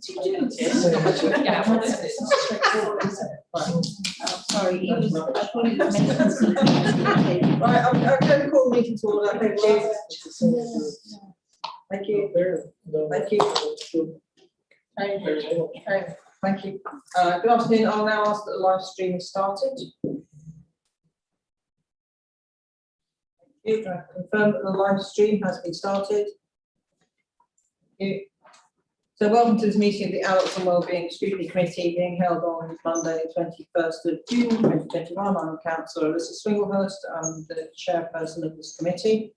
Sorry, I thought it was right, I'm going to call the meeting to order. Thank you. Thank you. Thank you. Okay. Thank you. Good afternoon. I'll now ask that the live stream is started. Thank you. Can I confirm that the live stream has been started? Thank you. So welcome to this meeting of the Adults and Wellbeing Scrutiny Committee being held on Monday, 21st of June 2021. I'm Councillor Alyssa Swinglehurst. I'm the chairperson of this committee.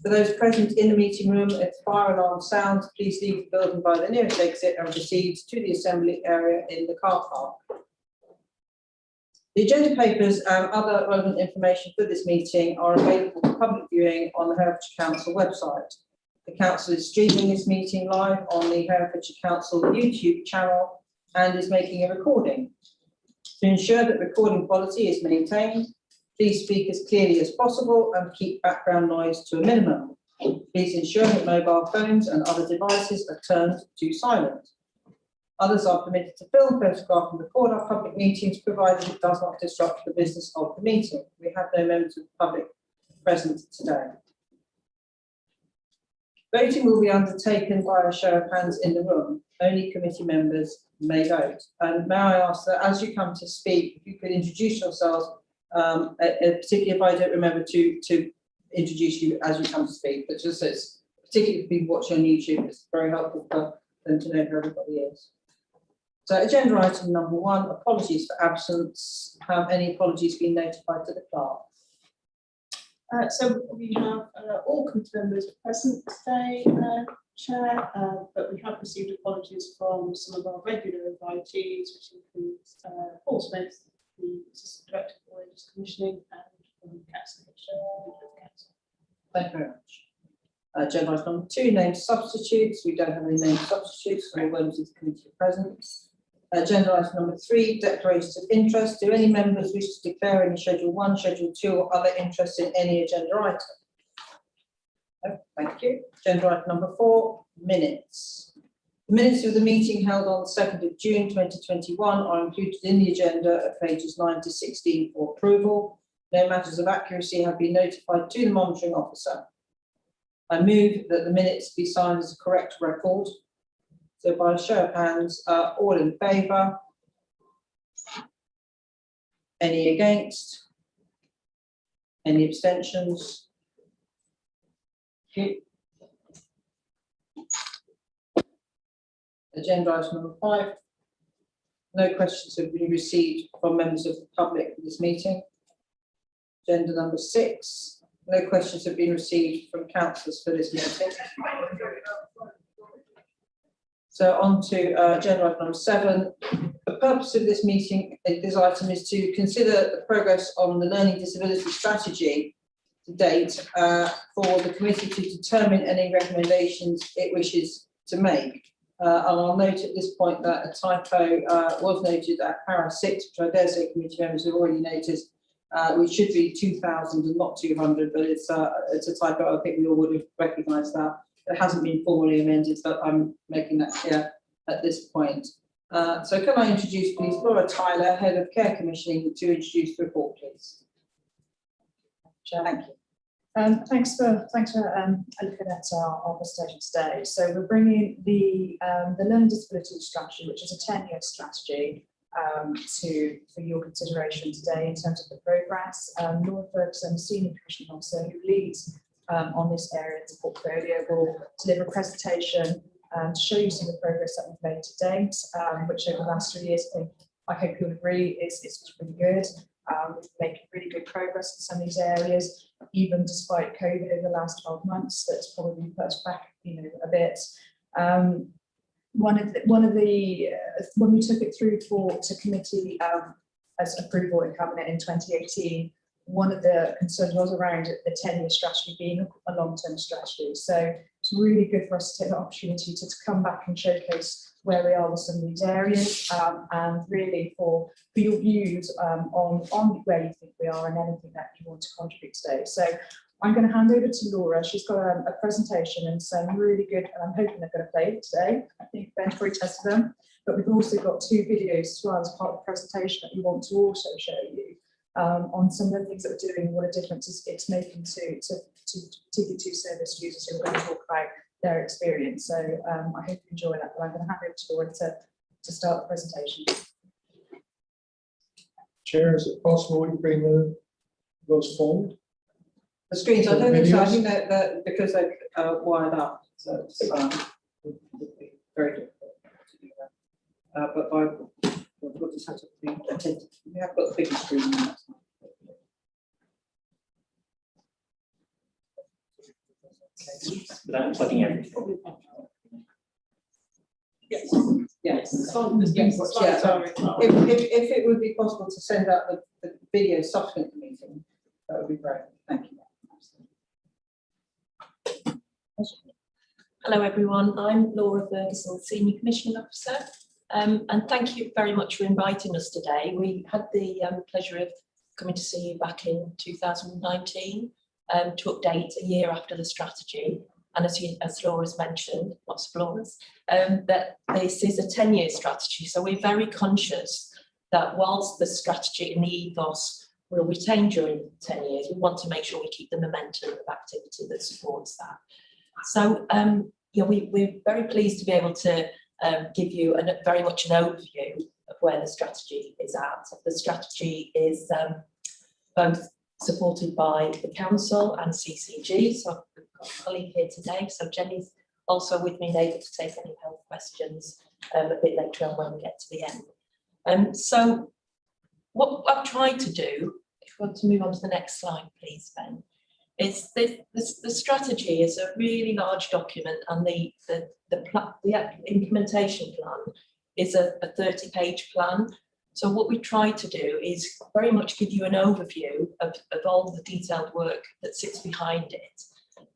For those present in the meeting room, if fire alarm sounds, please leave the building by the nearest exit and proceed to the assembly area in the car park. The agenda papers and other relevant information for this meeting are available for public viewing on the Herefordshire Council website. The Council is streaming this meeting live on the Herefordshire Council YouTube channel and is making a recording. To ensure that recording quality is maintained, please speak as clearly as possible and keep background noise to a minimum. Please ensure that mobile phones and other devices are turned to silent. Others are permitted to film, photograph and record our public meetings, provided it does not disrupt the business of the meeting. We have no members of the public present today. Voting will be undertaken by a show of hands in the room. Only committee members may vote. And may I ask that as you come to speak, if you could introduce yourselves, particularly if I don't remember to introduce you as you come to speak, but just as particularly if people watching on YouTube, it's very helpful for them to know who everybody is. So agenda item number 1, apologies for absence. Have any apologies been notified to the clerk? So we have all committee members present today, Chair, but we have received apologies from some of our regular invitees, which includes Paul Smith, the Assistant Director for Religious Commissioning, and Councillor Council. Thank you very much. Agenda item number 2, named substitutes. We don't have any named substitutes, so all members of the committee are present. Agenda item number 3, declarations of interest. Do any members wish to declare any Schedule 1, Schedule 2 or other interest in any agenda item? No, thank you. Agenda item number 4, minutes. The minutes of the meeting held on the 2nd of June 2021 are included in the agenda at pages 9 to 16 for approval. No matters of accuracy have been notified to the monitoring officer. I move that the minutes be signed as a correct record. So by a show of hands, all in favour? Any against? Any abstentions? Okay. Agenda item number 5. No questions have been received from members of the public for this meeting. Agenda number 6. No questions have been received from councillors for this meeting. So on to agenda item number 7. The purpose of this meeting, this item, is to consider the progress on the learning disability strategy to date for the committee to determine any recommendations it wishes to make. And I'll note at this point that a typo was noted at para 6, which I dare say committee members have already noticed, which should be 2,000 and not 200, but it's a typo. I think we all would have recognised that. It hasn't been formally amended, but I'm making that clear at this point. So can I introduce, please, Laura Tyler, Head of Care Commissioning, to introduce the report, please. Thank you. Thanks for looking at our presentation today. So we're bringing the learning disability strategy, which is a 10-year strategy, for your consideration today in terms of the progress. Laura Ferguson, Senior Commissioning Officer, who leads on this area of the portfolio, will deliver a presentation to show you some of the progress that we've made to date, which over the last 3 years, I hope you'll agree is really good. We've made really good progress in some of these areas, even despite COVID over the last 12 months. That's probably put us back, a bit. When we took it through to committee as approval in cabinet in 2018, one of the concerns was around the 10-year strategy being a long-term strategy. So it's really good for us to take the opportunity to come back and showcase where we are with some of these areas, and really for your views on where you think we are and anything that you want to contribute today. So I'm going to hand over to Laura. She's got a presentation and some really good, and I'm hoping they're going to play it today. I think Ben probably tested them, but we've also got 2 videos as well as part of the presentation that we want to also show you on some of the things that we're doing, what a difference it's making to TP2 service users who are going to talk about their experience. So I hope you enjoy that, but I'm going to hand over to Laura to start the presentation. Chair, is it possible we bring those forward? The screens, I don't think so. I think that because they're wired up, so it's would be very difficult to do that. But we'll just have to be attentive. We have got a bigger screen now. Without plugging everything. Yes. Yes. Yeah. If it would be possible to send out the video subsequent to the meeting, that would be great. Thank you. Hello everyone, I'm Laura Ferguson, Senior Commissioning Officer, and thank you very much for inviting us today. We had the pleasure of coming to see you back in 2019 to update a year after the strategy, and as Laura's mentioned, lots of Laura's, that this is a 10-year strategy, so we're very conscious that whilst the strategy and the ethos will retain during 10 years, we want to make sure we keep the momentum of activity that supports that. So yeah, we're very pleased to be able to give you very much an overview of where the strategy is at. The strategy is both supported by the council and CCG. So we've got a colleague here today. So Jenny's also with me and able to take any health questions a bit later on when we get to the end. So what I've tried to do, if you want to move on to the next slide, please, Ben, is the strategy is a really large document, and the implementation plan is a 30-page plan. So what we try to do is very much give you an overview of all the detailed work that sits behind it,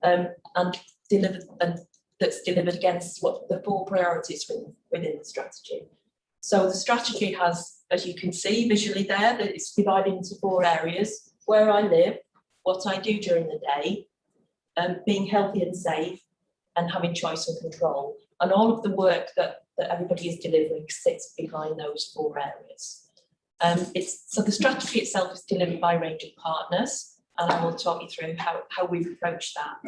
and that's delivered against what the 4 priorities within the strategy. So the strategy has, as you can see visually there, that it's divided into 4 areas: where I live, what I do during the day, being healthy and safe, and having choice and control. And all of the work that everybody is delivering sits behind those 4 areas. So the strategy itself is delivered by a range of partners, and I will talk you through how we've approached that.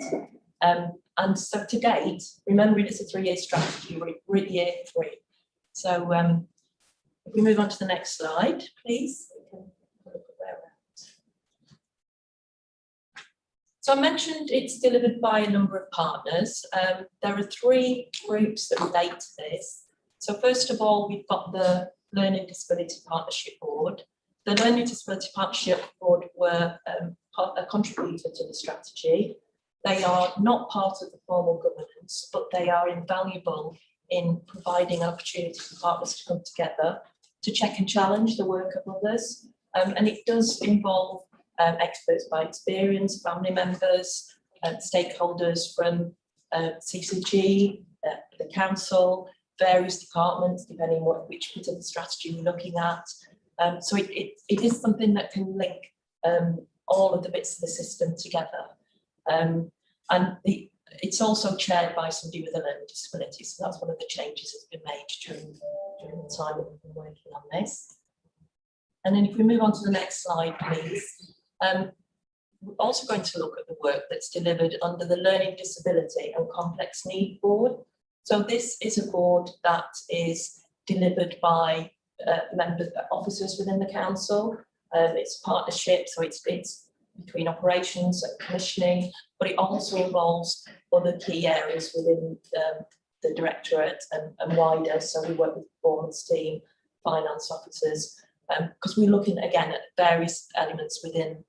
And so to date, remembering it's a 3-year strategy, we're at year 3. So if we move on to the next slide, please. So I mentioned it's delivered by a number of partners. There are 3 groups that relate to this. So first of all, we've got the Learning Disability Partnership Board. The Learning Disability Partnership Board were a contributor to the strategy. They are not part of the formal governance, but they are invaluable in providing an opportunity for partners to come together to check and challenge the work of others. And it does involve experts by experience, family members, stakeholders from CCG, the council, various departments, depending on which bit of the strategy we're looking at. So it is something that can link all of the bits of the system together. And it's also chaired by somebody with a learning disability. So that's one of the changes that's been made during the time that we've been working on this. And then if we move on to the next slide, please. We're also going to look at the work that's delivered under the Learning Disability and Complex Need Board. So this is a board that is delivered by officers within the council. It's a partnership, so it's between operations and commissioning, but it also involves other key areas within the directorate and wider. So we work with the performance team, finance officers, because we're looking again at various elements within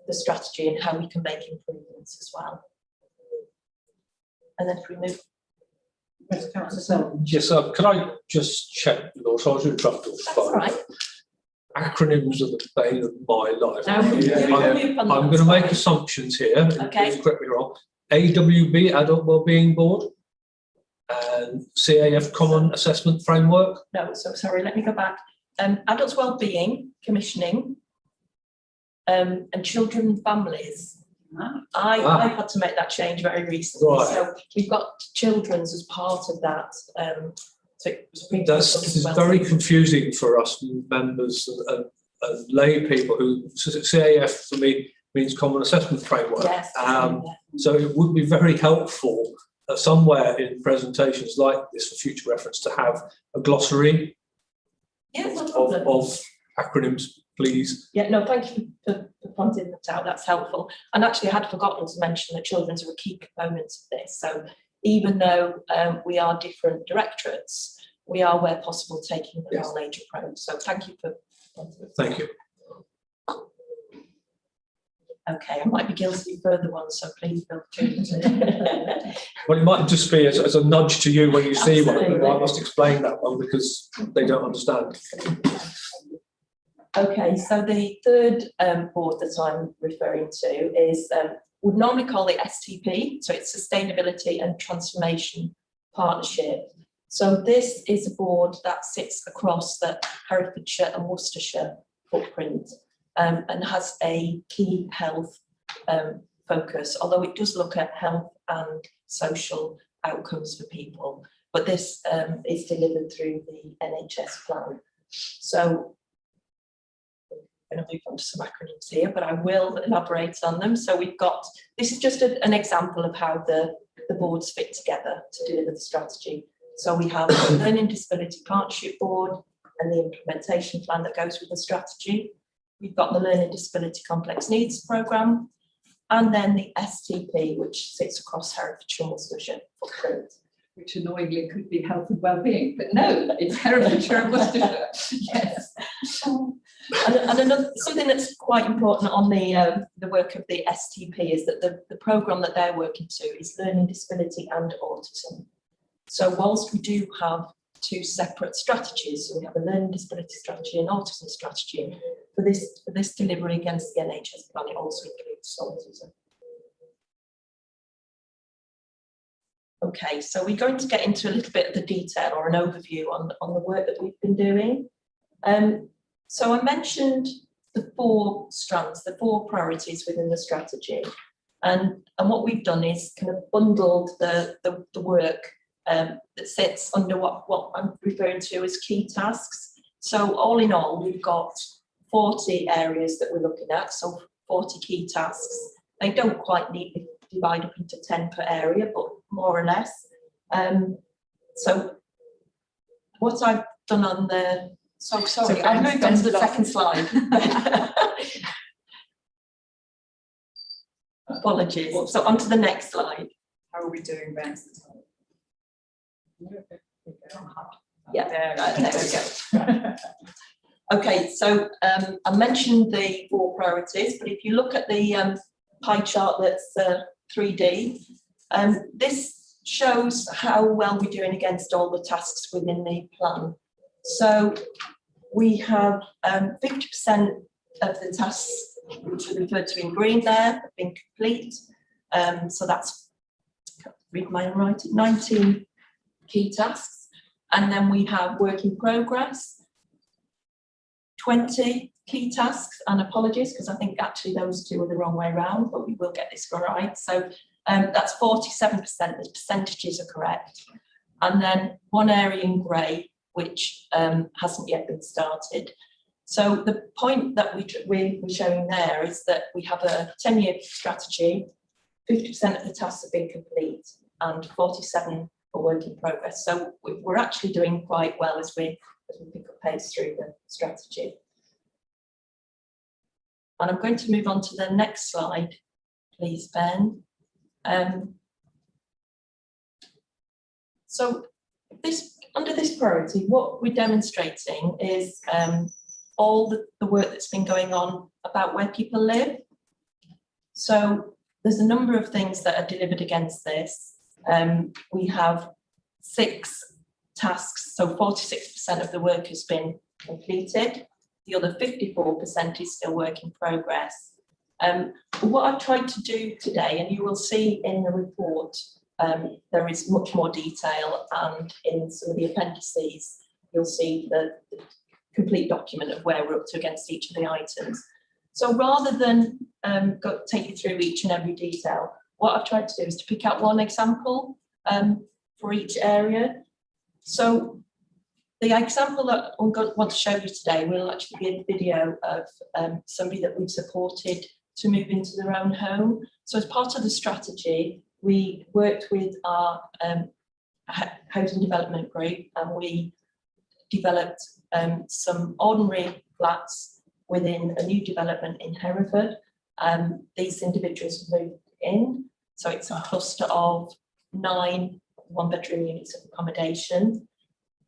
the strategy and how we can make improvements as well. And then if we move. Yes, can I just check, Laura? So I was interrupted. That's all right. Acronyms are the bane of my life. No, I'm going to make assumptions here. Okay. Please correct me wrong. AWB, Adult Wellbeing Board, and CAF Common Assessment Framework. No, so sorry, let me go back. Adults Wellbeing, Commissioning, and Children and Families I've had to make that change very recently. Right. So we've got children's as part of that. So it was This is very confusing for us members and lay people who CAF for me means Common Assessment Framework. Yes. So it would be very helpful somewhere in presentations like this for future reference to have a glossary Yeah, no problem. of acronyms, please. Yeah, no, thank you for pointing that out. That's helpful. And actually, I had forgotten to mention that children's are a key component of this. So even though we are different directorates, we are, where possible, taking the knowledge approach. So thank you for pointing that out. Thank you. Okay, I might be guilty of further ones, so please feel free to. Well, it might just be as a nudge to you when you see one. Absolutely. I must explain that one because they don't understand. Okay, so the third board that I'm referring to is, we'd normally call it STP, so it's Sustainability and Transformation Partnership. So this is a board that sits across the Herefordshire and Worcestershire footprint and has a key health focus, although it does look at health and social outcomes for people. But this is delivered through the NHS plan. So I'm going to move on to some acronyms here, but I will elaborate on them. So we've got, this is just an example of how the boards fit together to deliver the strategy. So we have the Learning Disability Partnership Board and the implementation plan that goes with the strategy. We've got the Learning Disability Complex Needs Programme, and then the STP, which sits across Herefordshire and Worcestershire footprint. Which annoyingly could be health and wellbeing, but no, it's Herefordshire and Worcestershire. Yes. And another, something that's quite important on the work of the STP is that the programme that they're working to is learning disability and autism. So whilst we do have two separate strategies, so we have a learning disability strategy and autism strategy, for this delivery against the NHS plan, it also includes autism. Okay, so we're going to get into a little bit of the detail or an overview on the work that we've been doing. So I mentioned the four strands, the four priorities within the strategy. And what we've done is kind of bundled the work that sits under what I'm referring to as key tasks. So all in all, we've got 40 areas that we're looking at, so 40 key tasks. They don't quite neatly divide up into 10 per area, but more or less. So what I've done on the, sorry, I've moved on to the second slide. Apologies. So on to the next slide. How are we doing, Ben? Yeah, there we go. Okay, so I mentioned the four priorities, but if you look at the pie chart that's 3D, this shows how well we're doing against all the tasks within the plan. So we have 50% of the tasks, which are referred to in green there, have been complete. So that's, read my own writing, 19 key tasks. And then we have work in progress, 20 key tasks, and apologies, because I think actually those two are the wrong way around, but we will get this right. So that's 47%, the percentages are correct. And then one area in grey, which hasn't yet been started. So the point that we're showing there is that we have a 10-year strategy, 50% of the tasks have been complete, and 47 are work in progress. So we're actually doing quite well as we pick up pace through the strategy. And I'm going to move on to the next slide, please, Ben. So under this priority, what we're demonstrating is all the work that's been going on about where people live. So there's a number of things that are delivered against this. We have 6 tasks, so 46% of the work has been completed. The other 54% is still work in progress. But what I've tried to do today, and you will see in the report, there is much more detail, and in some of the appendices, you'll see the complete document of where we're up to against each of the items. So rather than take you through each and every detail, what I've tried to do is to pick out one example for each area. So the example that I want to show you today will actually be a video of somebody that we've supported to move into their own home. So as part of the strategy, we worked with our housing development group, and we developed some ordinary flats within a new development in Hereford. These individuals moved in, so it's a cluster of 9 one-bedroom units of accommodation.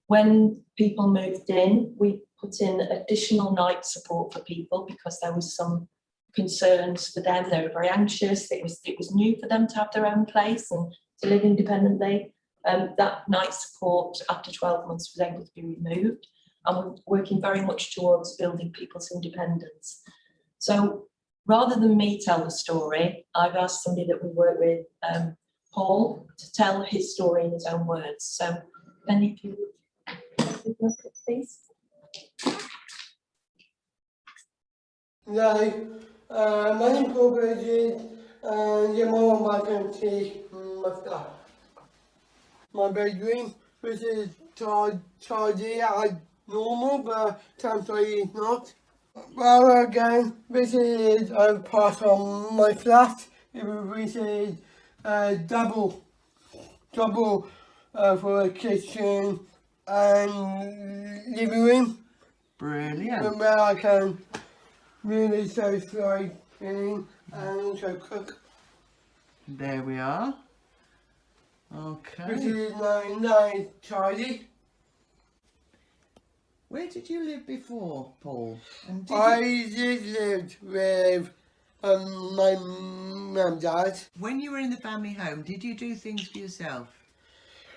When people moved in, we put in additional night support for people because there was some concerns for them. They were very anxious. It was new for them to have their own place and to live independently. That night support after 12 months was able to be removed, and we're working very much towards building people's independence. So rather than me tell the story, I've asked somebody that we work with, Paul, to tell his story in his own words. So then if you would look at please. No, my name's Paul Bridges, and you're more welcome to my flat. My bedroom, which is tidy as normal, but sometimes it's not. Well, again, this is a part of my flat, which is double for a kitchen and living room. Brilliant. Where I can really socialise in and also cook. There we are. Which Okay. is nice tidy. Where did you live before, Paul? And did I just lived with my mum and dad. when you were in the family home, did you do things for yourself?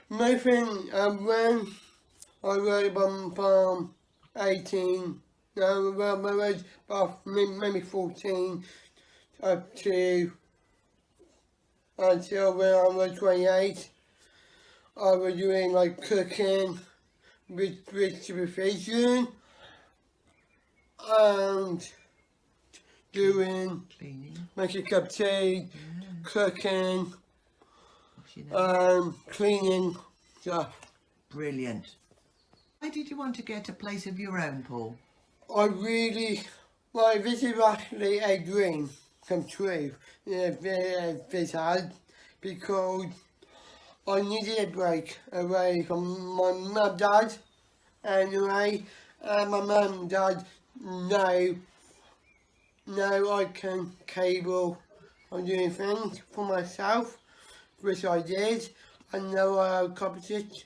Nothing, when I was from 18, no, well, I was about maybe 14 up to until when I was 28. I was doing like cooking with supervision and doing Cleaning. making a cup of tea, cooking, Washing up. cleaning stuff. Brilliant. Why did you want to get a place of your own, Paul? I really, like, this is actually a dream come true, this had, because I needed a break away from my mum and dad, anyway, and my mum and dad know I can capable of doing things for myself, which I did, and now I accomplished it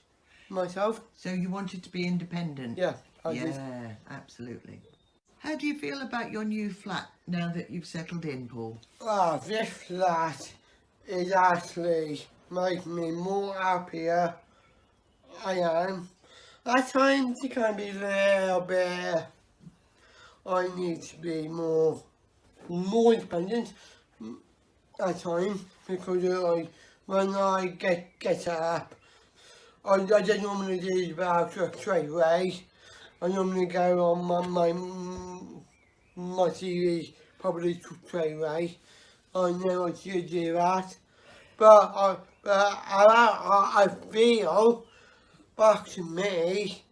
myself. So you wanted to be independent? Yeah, I did. Yeah, absolutely. How do you feel about your new flat now that you've settled in, Paul? This flat is actually making me more happier. I am. At times it can be a little bit, I need to be more independent at times, because when I get up, I don't normally do about straight away. I normally go on my TV probably straight away. I know I should do that, but I feel, back to me,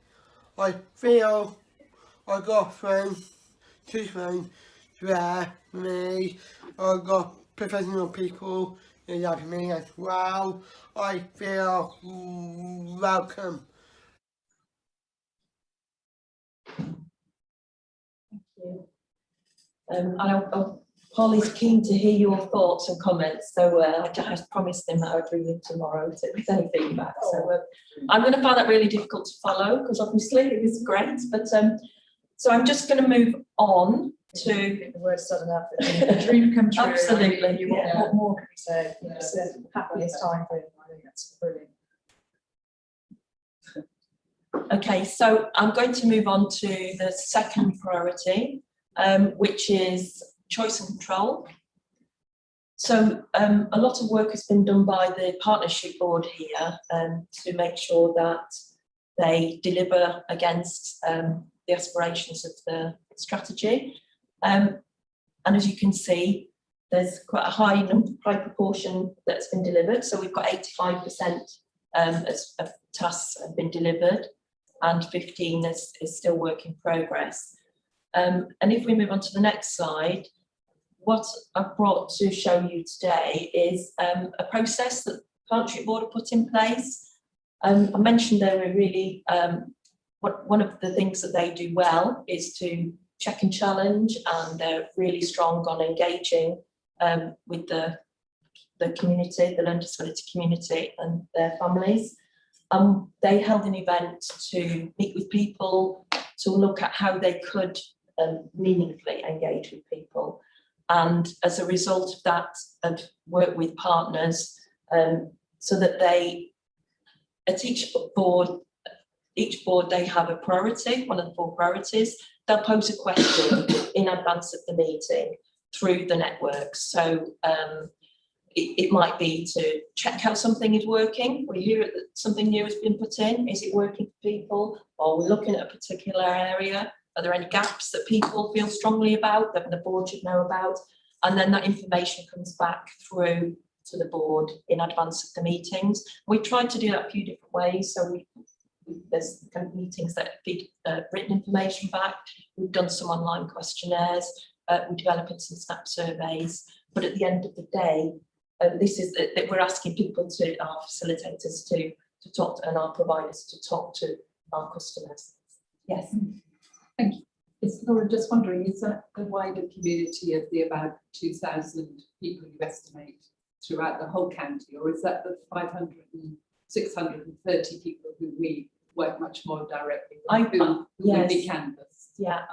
I feel I got friends, 2 friends there for me. I got professional people that help me as well. I feel welcome. Paul is keen to hear your thoughts and comments, so I promised him that I'd bring him tomorrow with any feedback. So I'm going to find that really difficult to follow, because obviously it was great, but so I'm just going to move on to The word's said enough. A dream come true. Absolutely, You want, yeah. what more can we say? It's the happiest time for him. I think that's brilliant. Okay, so I'm going to move on to the second priority, which is choice and control. So a lot of work has been done by the partnership board here to make sure that they deliver against the aspirations of the strategy. And as you can see, there's quite a high proportion that's been delivered. So we've got 85% of tasks have been delivered, and 15 is still work in progress. And if we move on to the next slide, what I've brought to show you today is a process that the Partnership Board have put in place. I mentioned they were really, one of the things that they do well is to check and challenge, and they're really strong on engaging with the community, the learning disability community and their families. They held an event to meet with people, to look at how they could meaningfully engage with people. And as a result of that, have worked with partners so that they, at each board they have a priority, one of the 4 priorities. They'll pose a question in advance of the meeting through the network. So it might be to check how something is working. We hear that something new has been put in. Is it working for people? Or we're looking at a particular area. Are there any gaps that people feel strongly about that the board should know about? And then that information comes back through to the board in advance of the meetings. We tried to do that a few different ways. So there's kind of meetings that feed written information back. We've done some online questionnaires. We're developing some snap surveys. But at the end of the day, this is that we're asking people to, our facilitators to talk to, and our providers to talk to our customers. Yes. Thank you. It's Laura, just wondering, is that the wider community of the about 2,000 people you estimate throughout the whole county, or is that the 500 and 630 people who we work much more directly with, who would be canvassed? Yeah,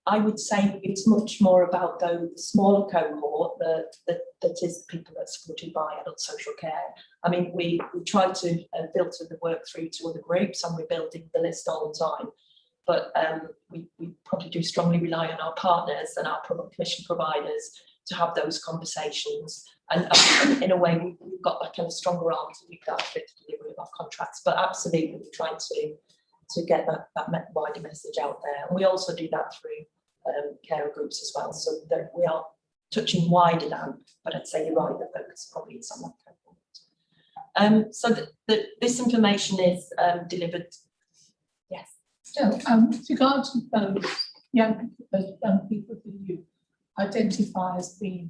I would say it's much more about the smaller cohort that is people that are supported by adult social care. I mean, we try to filter the work through to other groups, and we're building the list all the time. But we probably do strongly rely on our partners and our commission providers to have those conversations. And in a way, we've got that kind of stronger arm to do that with the delivery of our contracts. But absolutely, we're trying to get that wider message out there. And we also do that through carer groups as well. So that we are touching wider down, but I'd say you're right, the focus probably is on that cohort. So this information is delivered. Yes. So, with regard to those young people who you identify as being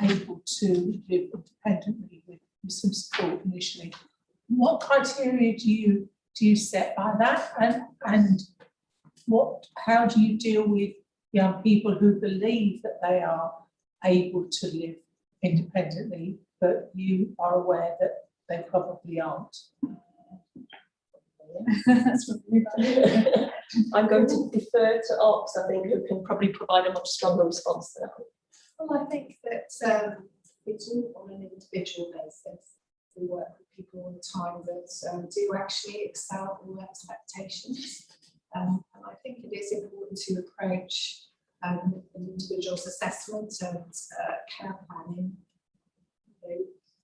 able to live independently with some support initially, what criteria do you set by that, and how do you deal with young people who believe that they are able to live independently, but you are aware that they probably aren't? I'm going to defer to Ops, I think, who can probably provide a much stronger response to that. Well, I think that it's all on an individual basis. We work with people all the time that do actually excel in their expectations. And I think it is important to approach an individual's assessment and care planning,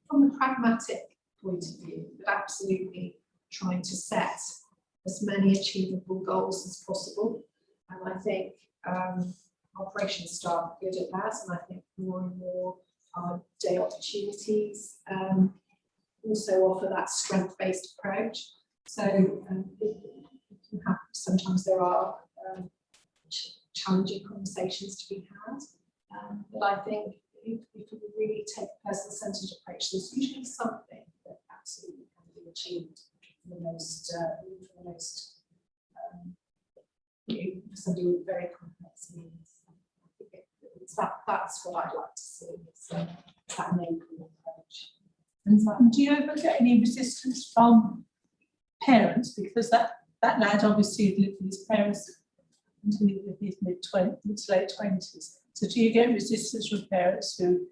from a pragmatic point of view, but absolutely trying to set as many achievable goals as possible. And I think operations staff are good at that, and I think more and more day opportunities also offer that strength-based approach. So sometimes there are challenging conversations to be had, but I think if we really take a person-centered approach, there's usually something that absolutely can be achieved for somebody with very complex needs. That's what I'd like to see. So that enabling approach. And do you ever get any resistance from parents? Because that lad obviously lived with his parents until his mid to late 20s. So do you get resistance from parents who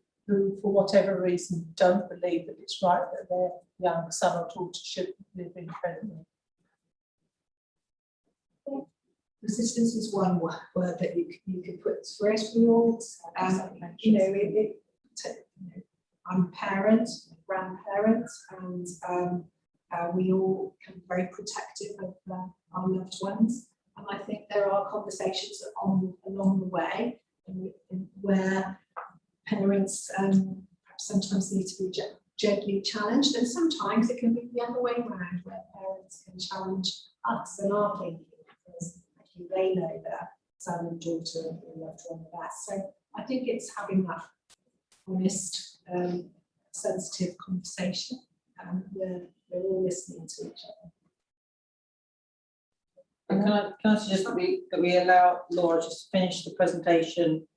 for whatever reason don't believe that it's right that their young son or daughter should live independently? Resistance is one word that you could put for it. I'm a parent, a grandparent, and we all can be very protective of our loved ones. And I think there are conversations along the way where parents perhaps sometimes need to be gently challenged, and sometimes it can be the other way around, where parents can challenge us and our thinking, because actually they know their son and daughter and loved one the best. So I think it's having that honest, sensitive conversation, where we're all listening to each other. And can I suggest that we allow Laura just to finish the presentation,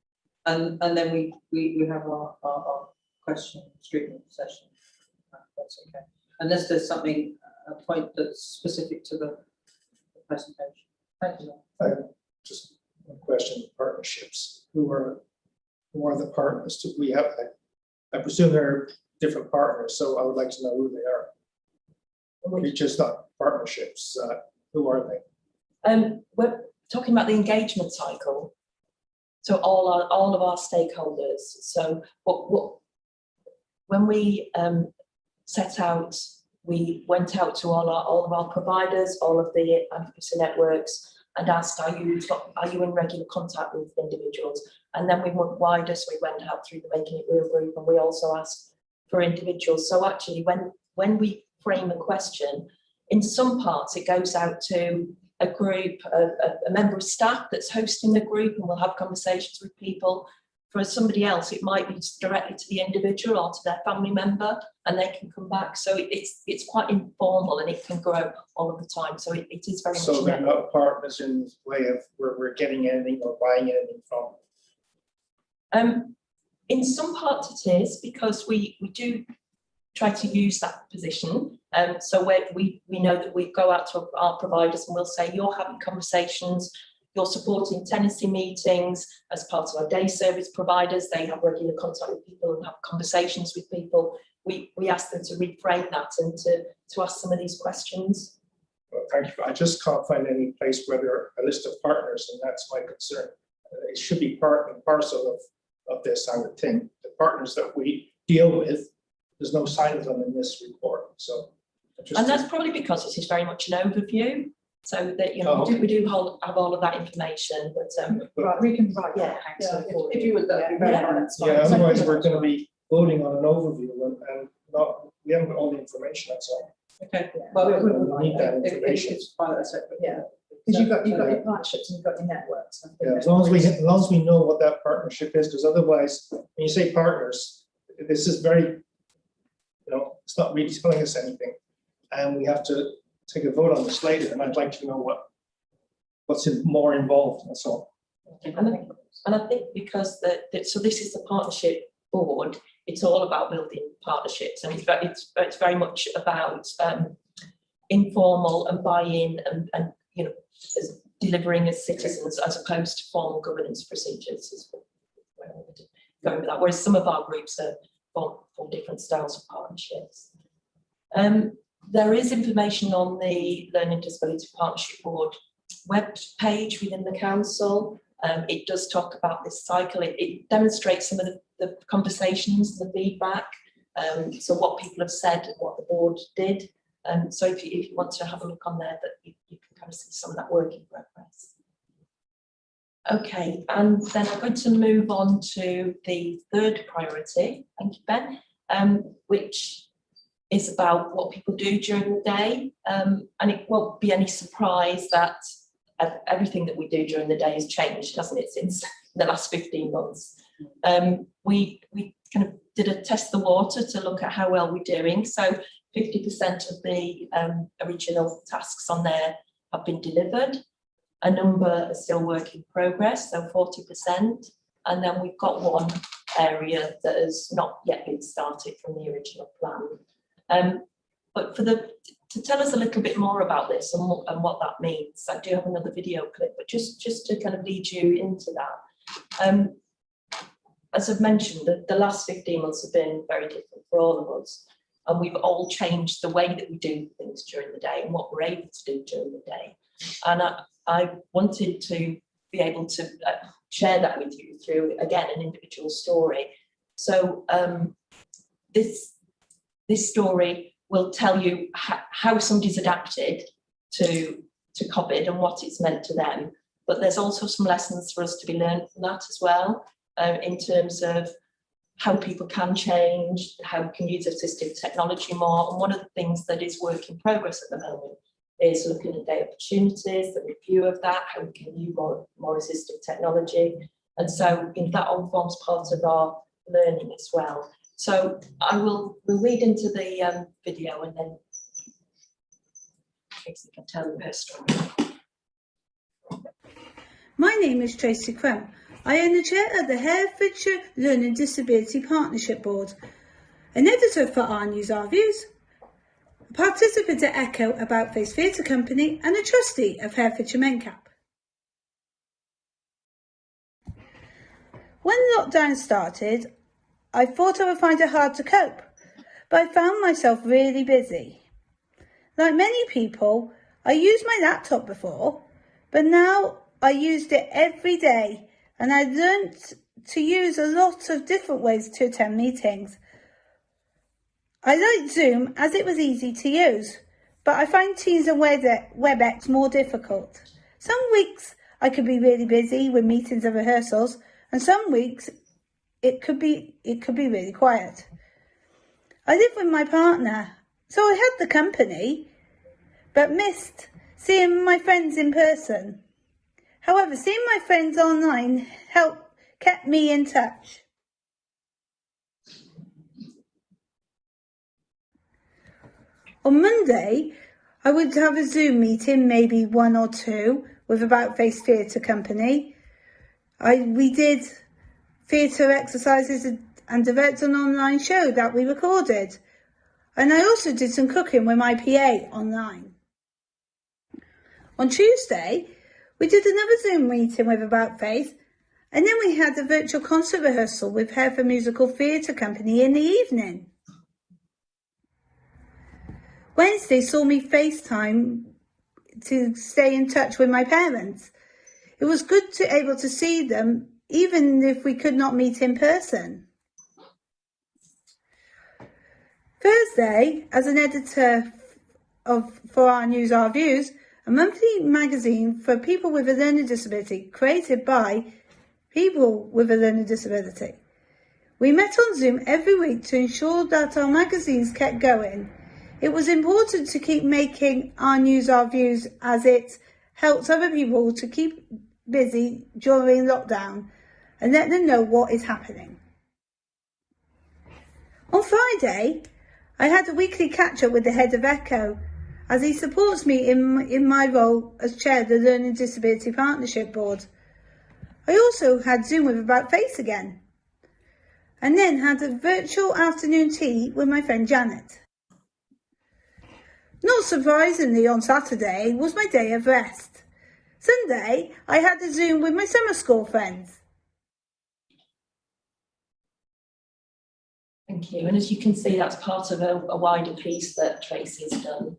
and then we have our question scrutiny session. That's okay. Unless there's something, a point that's specific to the presentation. Thank you. Just one question: partnerships. Who are the partners? We have. I presume there are different partners, so I would like to know who they are. We just not partnerships. Who are they? We're talking about the engagement cycle. So all of our stakeholders. So when we set out, we went out to all of our providers, all of the advocacy networks, and asked, are you in regular contact with individuals? And then we went wider, so we went out through the Making It Real group, and we also asked for individuals. So actually, when we frame a question, in some parts it goes out to a group, a member of staff that's hosting the group, and we'll have conversations with people. For somebody else, it might be directly to the individual or to their family member, and they can come back. So it's quite informal, and it can grow all of the time. So it is very much. So they're not partners in the way of where we're getting anything or buying anything from. In some parts it is, because we do try to use that position. So we know that we go out to our providers and we'll say, you're having conversations, you're supporting tenancy meetings as part of our day service providers. They have regular contact with people and have conversations with people. We ask them to reframe that and to ask some of these questions. Well, thank you. I just can't find any place where there are a list of partners, and that's my concern. It should be part and parcel of this, I would think. The partners that we deal with, there's no sign of them in this report. So, and that's probably because this is very much an overview, so that we do have all of that information. But Right, we can write yeah, If you would, that'd be very nice. yeah, otherwise we're going to be voting on an overview and we haven't got all the information. That's all. Okay. Yeah. Well, We need that information. It's fine, that's separate. Yeah. Because you've got your partnerships and you've got your networks. Yeah, as long as we know what that partnership is, because otherwise, when you say partners, this is very, it's not really telling us anything, and we have to take a vote on this later. And I'd like to know what's more involved. That's all. And I think because so this is the partnership board, it's all about building partnerships, and it's very much about informal and buy-in and as delivering as citizens, as opposed to formal governance procedures. Is where I would go with that. Whereas some of our groups are for different styles of partnerships. There is information on the Learning Disability Partnership Board web page within the council. It does talk about this cycle. It demonstrates some of the conversations, the feedback, so what people have said and what the board did. So if you want to have a look on there, that you can kind of see some of that work in progress. Okay, and then I'm going to move on to the third priority, thank you, Ben, which is about what people do during the day. And it won't be any surprise that everything that we do during the day has changed, hasn't it, since the last 15 months. We kind of did a test the water to look at how well we're doing. So 50% of the original tasks on there have been delivered. A number are still work in progress, so 40%. And then we've got one area that has not yet been started from the original plan. But to tell us a little bit more about this and what that means, I do have another video clip, but just to kind of lead you into that. As I've mentioned, the last 15 months have been very different for all of us. And we've all changed the way that we do things during the day and what we're able to do during the day. And I wanted to be able to share that with you through, again, an individual story. So this story will tell you how somebody's adapted to COVID and what it's meant to them. but there's also some lessons for us to be learned from that as well, in terms of how people can change, how we can use assistive technology more. And one of the things that is work in progress at the moment is looking at day opportunities, the review of that, how we can use more assistive technology. And so that all forms part of our learning as well. So we'll read into the video, and then Tracy can tell you her story. My name is Tracy Crump. I am the chair of the Herefordshire Learning Disability Partnership Board, an editor for Our News, Our Views, a participant at Echo About Face Theatre Company, and a trustee of Herefordshire MenCap. When lockdown started, I thought I would find it hard to cope, but I found myself really busy. Like many people, I used my laptop before, but now I used it every day, and I learnt to use a lot of different ways to attend meetings. I liked Zoom as it was easy to use, but I find Teams and WebEx more difficult. Some weeks I could be really busy with meetings and rehearsals, and some weeks it could be really quiet. I live with my partner, so I had the company, but missed seeing my friends in person. However, seeing my friends online kept me in touch. On Monday, I would have a Zoom meeting, maybe 1 or 2, with About Face Theatre Company. We did theatre exercises and developed an online show that we recorded. And I also did some cooking with my PA online. On Tuesday, we did another Zoom meeting with About Face, and then we had a virtual concert rehearsal with Hereford Musical Theatre Company in the evening. Wednesday saw me FaceTime to stay in touch with my parents. It was good to able to see them, even if we could not meet in person. Thursday, as an editor for Our News, Our Views, a monthly magazine for people with a learning disability, created by people with a learning disability. We met on Zoom every week to ensure that our magazines kept going. It was important to keep making Our News, Our Views, as it helps other people to keep busy during lockdown and let them know what is happening. On Friday, I had a weekly catch-up with the head of Echo, as he supports me in my role as chair of the Learning Disability Partnership Board. I also had Zoom with About Face again, and then had a virtual afternoon tea with my friend Janet. Not surprisingly, on Saturday was my day of rest. Sunday, I had a Zoom with my summer school friends. Thank you. And as you can see, that's part of a wider piece that Tracy's done.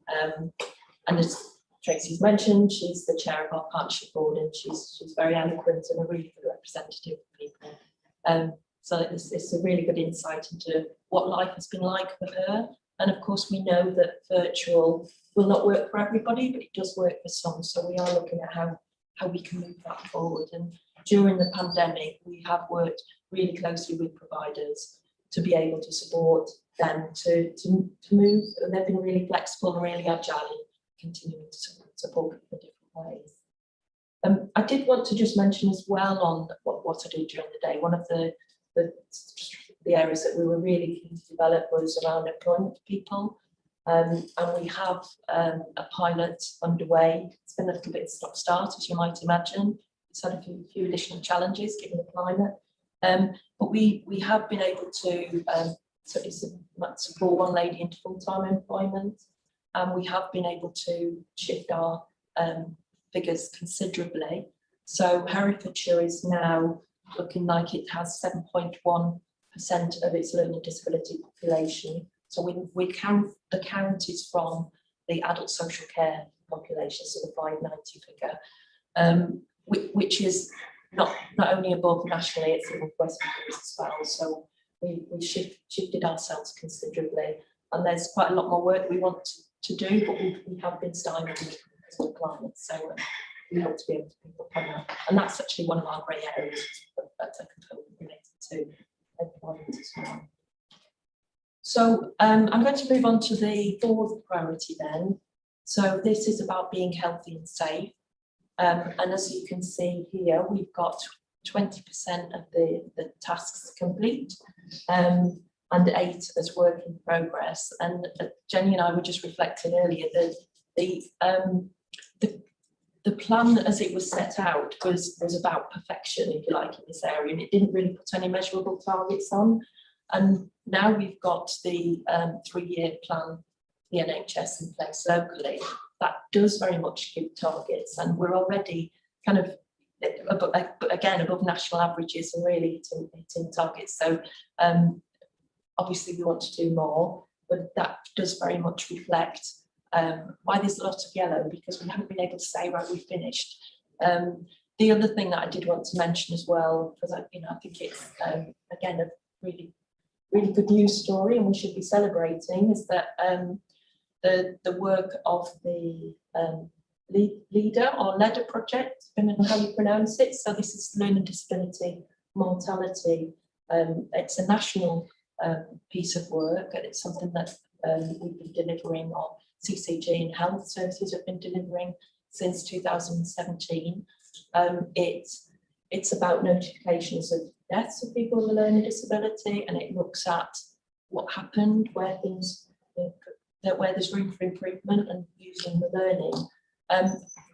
And as Tracy's mentioned, she's the chair of our partnership board, and she's very eloquent and a really good representative of people. So it's a really good insight into what life has been like for her. And of course, we know that virtual will not work for everybody, but it does work for some. So we are looking at how we can move that forward. And during the pandemic, we have worked really closely with providers to be able to support them to move. And they've been really flexible and really agile in continuing to support in different ways. I did want to just mention as well on what I do during the day. One of the areas that we were really keen to develop was around employment for people. And we have a pilot underway. It's been a little bit stop-start, as you might imagine. It's had a few additional challenges given the climate. But we have been able to support one lady into full-time employment, and we have been able to shift our figures considerably. So Herefordshire is now looking like it has 7.1% of its learning disability population. So we count, the count is from the adult social care population, so the 590 figure, which is not only above nationally, it's above West Midlands as well. So we shifted ourselves considerably, and there's quite a lot more work we want to do, but we have been stymied because of the climate. So we hope to be able to pick up on that. And that's actually one of our grey areas that's a component related to employment as well. So I'm going to move on to the fourth priority then. So this is about being healthy and safe. And as you can see here, we've got 20% of the tasks complete, and 8 as work in progress. And Jenny and I were just reflecting earlier that the plan as it was set out was about perfection, if you like, in this area, and it didn't really put any measurable targets on. And now we've got the 3-year plan, the NHS in place locally, that does very much give targets, and we're already kind of above national averages and really hitting targets. So obviously we want to do more, but that does very much reflect why there's a lot of yellow, because we haven't been able to say, right, we've finished. The other thing that I did want to mention as well, because I think it's again a really good news story, and we should be celebrating, is that the work of the leader project, depending on how you pronounce it. So this is learning disability mortality. It's a national piece of work, and it's something that we've been delivering, or CCG and health services have been delivering since 2017. It's about notifications of deaths of people with a learning disability, and it looks at what happened, where there's room for improvement and using the learning.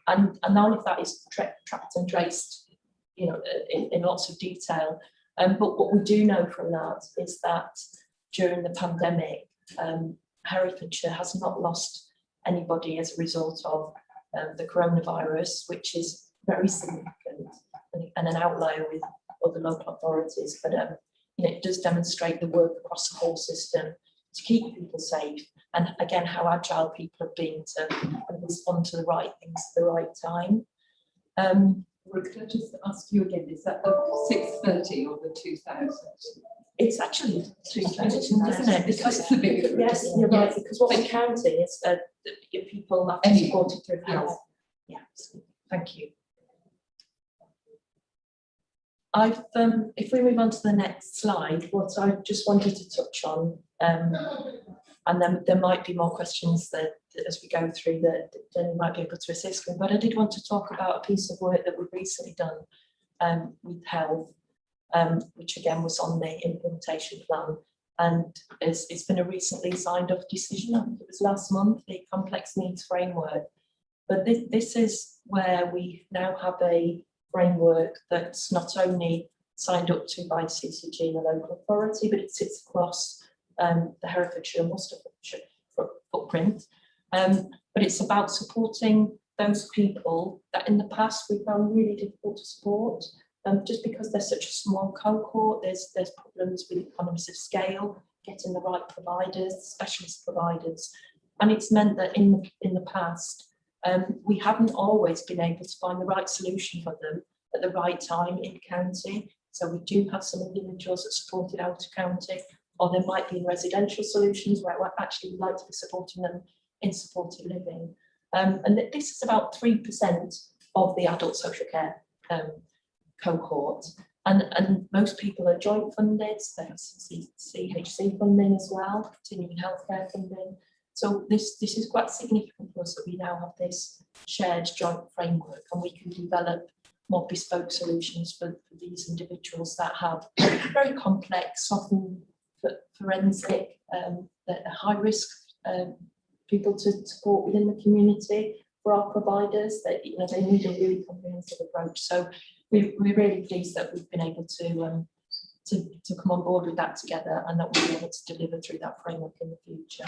And all of that is tracked and traced, in lots of detail. But what we do know from that is that during the pandemic, Herefordshire has not lost anybody as a result of the coronavirus, which is very significant and an outlier with other local authorities. But it does demonstrate the work across the whole system to keep people safe, and again how agile people have been to respond to the right things at the right time. Could I just ask you again, is that the 630 or the 2000? It's actually 2000, isn't it? Because it's a bit, yes, you're right, because what we're counting is people that are supported through health. Yeah, thank you. If we move on to the next slide, what I just wanted to touch on, and then there might be more questions that as we go through that Jenny might be able to assist with, but I did want to talk about a piece of work that we've recently done with health, which again was on the implementation plan, and it's been a recently signed off decision. I think it was last month, the complex needs framework. But this is where we now have a framework that's not only signed up to by CCG and the local authority, but it sits across the Herefordshire and Worcestershire footprint. But it's about supporting those people that in the past we found really difficult to support, just because they're such a small cohort. There's problems with economies of scale, getting the right providers, specialist providers, and it's meant that in the past we haven't always been able to find the right solution for them at the right time in county. So we do have some individuals that supported out of county, or there might be residential solutions where we're actually like to be supporting them in supported living. And this is about 3% of the adult social care cohort. And most people are joint funded, so they have CHC funding as well, continuing healthcare funding. So this is quite significant for us that we now have this shared joint framework, and we can develop more bespoke solutions for these individuals that have very complex, often forensic, high risk people to support within the community. For our providers, that they need a really comprehensive approach. So we're really pleased that we've been able to come on board with that together, and that we'll be able to deliver through that framework in the future.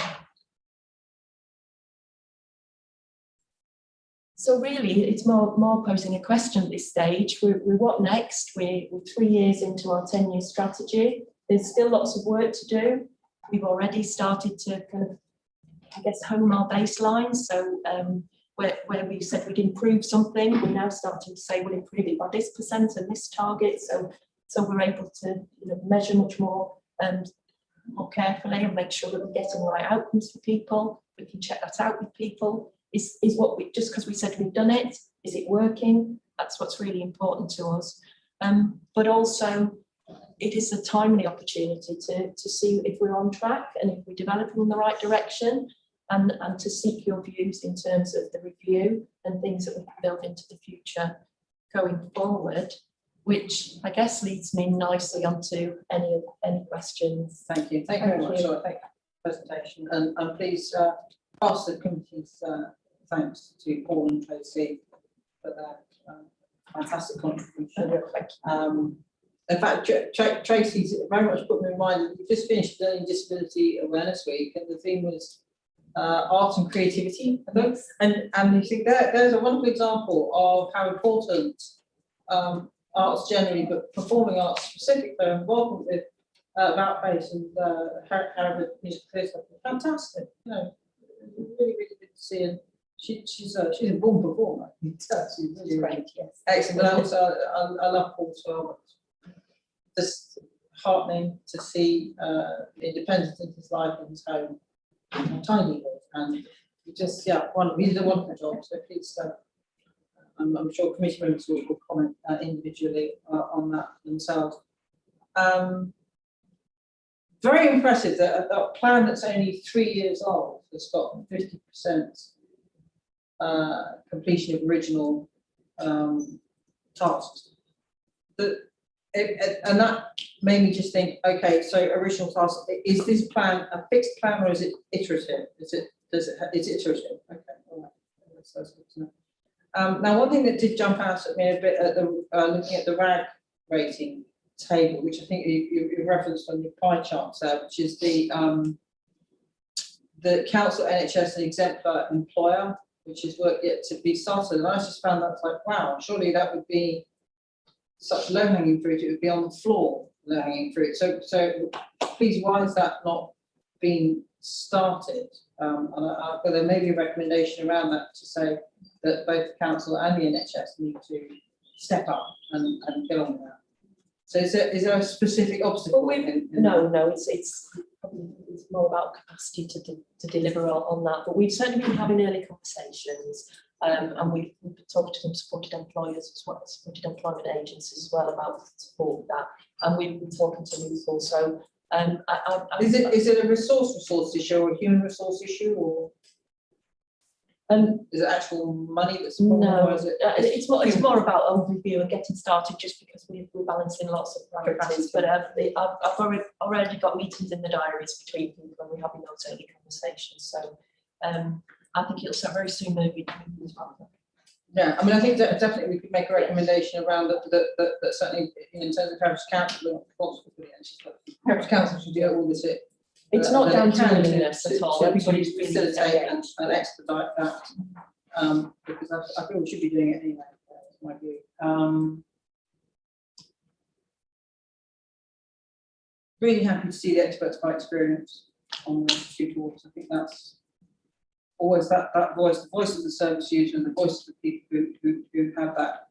So really, it's more posing a question at this stage. We're what next? We're 3 years into our 10-year strategy. There's still lots of work to do. We've already started to kind of, I guess, hone our baselines. So where we said we'd improve something, we're now starting to say we'll improve it by this percent and this target. So we're able to measure much more carefully and make sure that we're getting the right outcomes for people. We can check that out with people. Is what we, just because we said we've done it, is it working? That's what's really important to us. But also, it is a timely opportunity to see if we're on track and if we're developing in the right direction, and to seek your views in terms of the review and things that we can build into the future going forward, which I guess leads me nicely onto any questions. Thank you. Thank you very much. So I think presentation, and please pass the committee's thanks to Paul and Tracy for their fantastic contribution. In fact, Tracy's very much put me in mind that we just finished Learning Disability Awareness Week, and the theme was art and creativity, I think. And you think there's a wonderful example of how important arts generally, but performing arts specifically, are involved with about face and Harvard Music Theatre. Fantastic, you know, really good to see. And she's a born performer. She's really Great, yes. excellent. But also, I love Paul as well. Just heartening to see independence in his life and his home, tiny live, and just he did a wonderful job. So please, I'm sure committee members will comment individually on that themselves. Very impressive that a plan that's only 3 years old has got 50% completion of original tasks. And that made me just think, okay, so original tasks, is this plan a fixed plan or is it iterative? Is it iterative? Okay, all right. That's good to know. Now, one thing that did jump out at me a bit at the looking at the RAG rating table, which I think you referenced on your pie charts there, which is the Council NHS and exemplar employer, which is work yet to be started. And I just found that like, wow, surely that would be such low-hanging fruit. It would be on the floor, low-hanging fruit. So please, why is that not being started? And there may be a recommendation around that to say that both the council and the NHS need to step up and get on with that. So is there a specific obstacle? Well, no, it's probably more about capacity to deliver on that. But we've certainly been having early conversations, and we've been talking to some supported employers as well, supported employment agencies as well about support with that. And we've been talking to people. So is it a resource issue or a human resource issue, or is it actual money that's the problem? No, or is it, it's more about overview and getting started, just because we're balancing lots of priorities. But I've already got meetings in the diaries between people, and we're having those early conversations. So I think it'll start very soon moving as well. Yeah, I mean, I think that definitely we could make a recommendation around that certainly in terms of Parish Council, we're not responsible for the NHS, but Parish Council should do all this. It's not down to willingness at all. Everybody's really facilitate and expedite that, because I feel we should be doing it anyway. That's my view. Really happy to see the experts by experience on the Institute Awards. I think that's always that voice, the voice of the service user, and the voice of the people who have that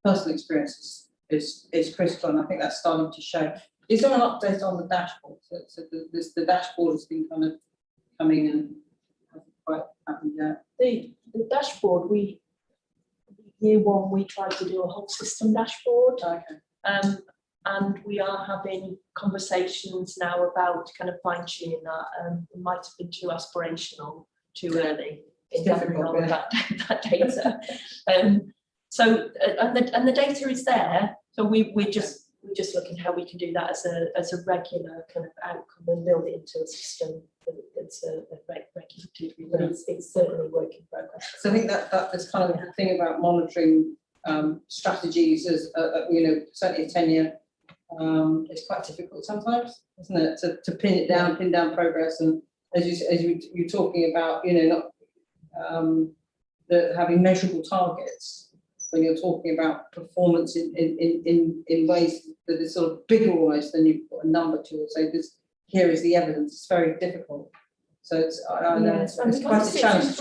personal experience is critical, and I think that's starting to show. Is there an update on the dashboard? So the dashboard has been kind of coming and hasn't quite happened yet. The dashboard, year one, we tried to do a whole system dashboard. Okay. And we are having conversations now about kind of fine tuning that. It might have been too aspirational, too early in gathering all of that data. So the data is there. So we're just looking how we can do that as a regular kind of outcome and build it into a system that's a regular. But it's certainly a work in progress. So I think that is kind of the thing about monitoring strategies as certainly a tenure. It's quite difficult sometimes, isn't it, to pin down progress, and as you're talking about, having measurable targets when you're talking about performance in ways that is sort of bigger almost than you put a number to it. So here is the evidence. It's very difficult. So it's quite a challenge.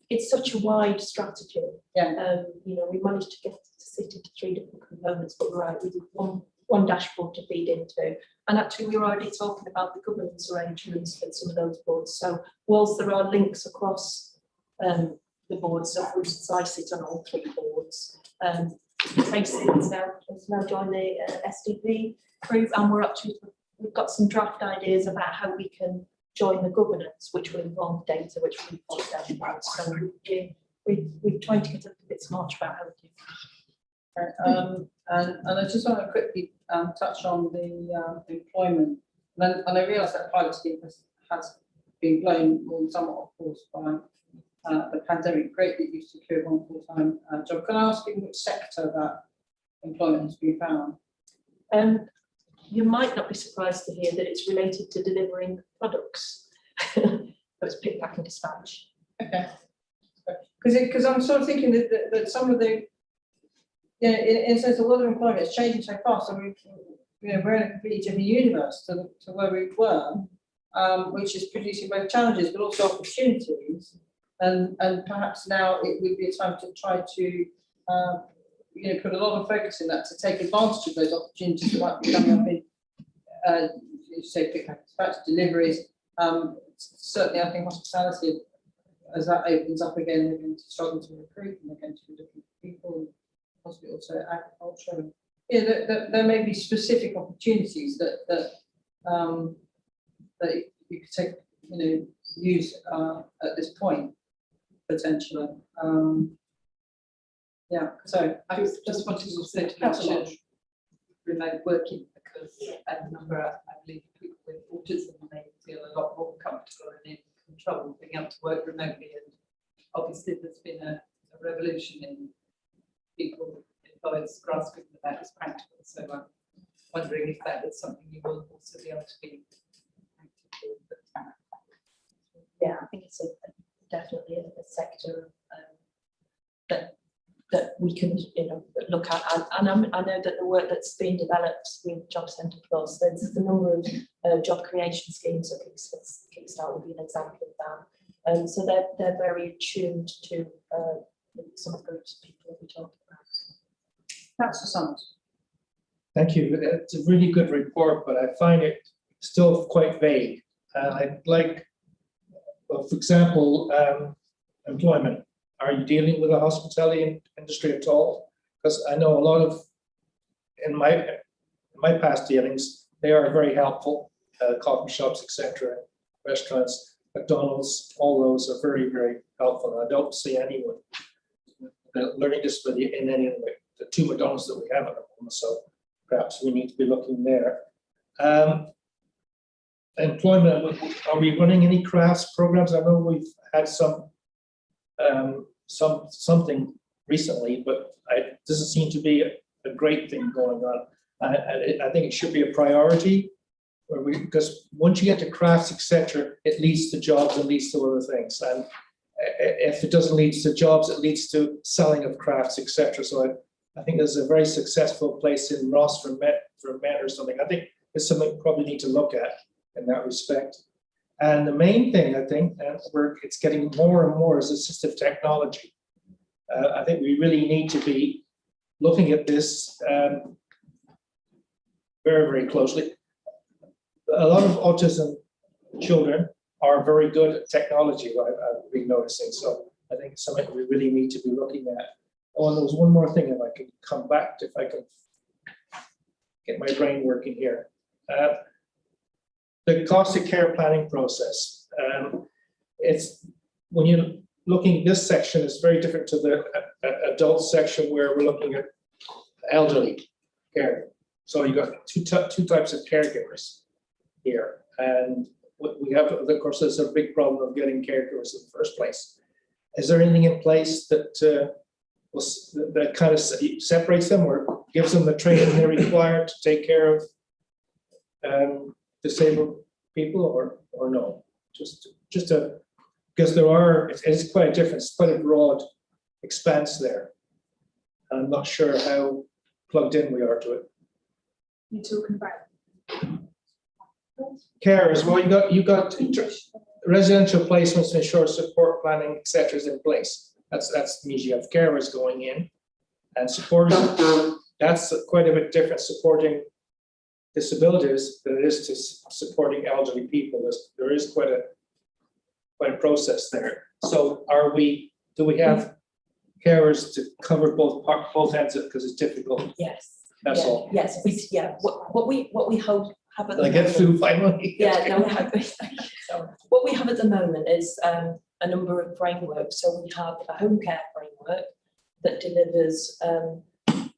It's such a wide strategy. Yeah. We managed to get to sit into 3 different components, but we did one dashboard to feed into. And actually, we were already talking about the governance arrangements for some of those boards. So whilst there are links across the boards. So for instance, I sit on all 3 boards. Tracy has now joined the SDP group, and we've got some draft ideas about how we can join the governance, which will involve data, which will involve dashboards. So we're trying to get a bit smarter about how we do that. And I just want to quickly touch on the employment. And I realise that pilot scheme has been blown somewhat off course by the pandemic. Great that you secured one full-time job. Can I ask you which sector that employment has been found? You might not be surprised to hear that it's related to delivering products. So it's pick, pack and dispatch. Okay. Because I'm sort of thinking that some of the, in a sense, a lot of employment is changing so fast. So we're in a completely different universe to where we were, which is producing both challenges but also opportunities. And perhaps now it would be a time to try to put a lot of focus in that to take advantage of those opportunities that might be coming up in, you say, pick up dispatch deliveries. Certainly, I think hospitality, as that opens up again, they're going to struggle to recruit, and they're going to be looking for people, and possibly also agriculture. There may be specific opportunities that you could take, use at this point potentially. So I was just wanting to also to mention remote working, because a number of, I believe, people with autism may feel a lot more comfortable and in control being able to work remotely. And obviously, there's been a revolution in people, employers grasping that that is practical. So I'm wondering if that is something you will also be able to be active with. Yeah, I think it's definitely a sector that we can look at, and I know that the work that's been developed with Job Centre Plus, there's a number of job creation schemes. So Kickstart would be an example of that. So they're very attuned to some of the groups of people that we talked about. That's the summons. Thank you. It's a really good report, but I find it still quite vague. I'd like, well, for example, employment. Are you dealing with the hospitality industry at all? Because I know a lot of, in my past dealings, they are very helpful. Coffee shops, etc., restaurants, McDonald's, all those are very, very helpful. And I don't see anyone with a learning disability in any of the 2 McDonald's that we have at the moment. So perhaps we need to be looking there. Employment, are we running any crafts programs? I know we've had something recently, but it doesn't seem to be a great thing going on. I think it should be a priority, because once you get to crafts, etc., it leads to jobs and leads to other things. And if it doesn't lead to jobs, it leads to selling of crafts, etc. So I think there's a very successful place in Ross for men or something. I think it's something we probably need to look at in that respect. And the main thing, I think, and where it's getting more and more, is assistive technology. I think we really need to be looking at this very, very closely. A lot of autism children are very good at technology, I've been noticing. So I think it's something we really need to be looking at. Oh, and there was one more thing, if I can come back, if I can get my brain working here. The cost of care planning process. It's when you're looking, this section is very different to the adult section where we're looking at elderly care. So you've got two types of caregivers here. And we have, of course, there's a big problem of getting caregivers in the first place. Is there anything in place that that kind of separates them or gives them the training they're required to take care of disabled people, or no? Just because there are, it's quite a difference, quite a broad expanse there. I'm not sure how plugged in we are to it. You're talking about Care as well. You got residential placements, ensure support planning, etc. is in place. That means you have carers going in and supporters. That's quite a bit different, supporting disabilities than it is to supporting elderly people. There is quite a process there. So do do we have carers to cover both ends of it, because it's difficult, Yes. that's all. Yes, what we hope have at the I get moment. through finally. Yeah, no, what we have at the moment is a number of frameworks. So we have a home care framework that delivers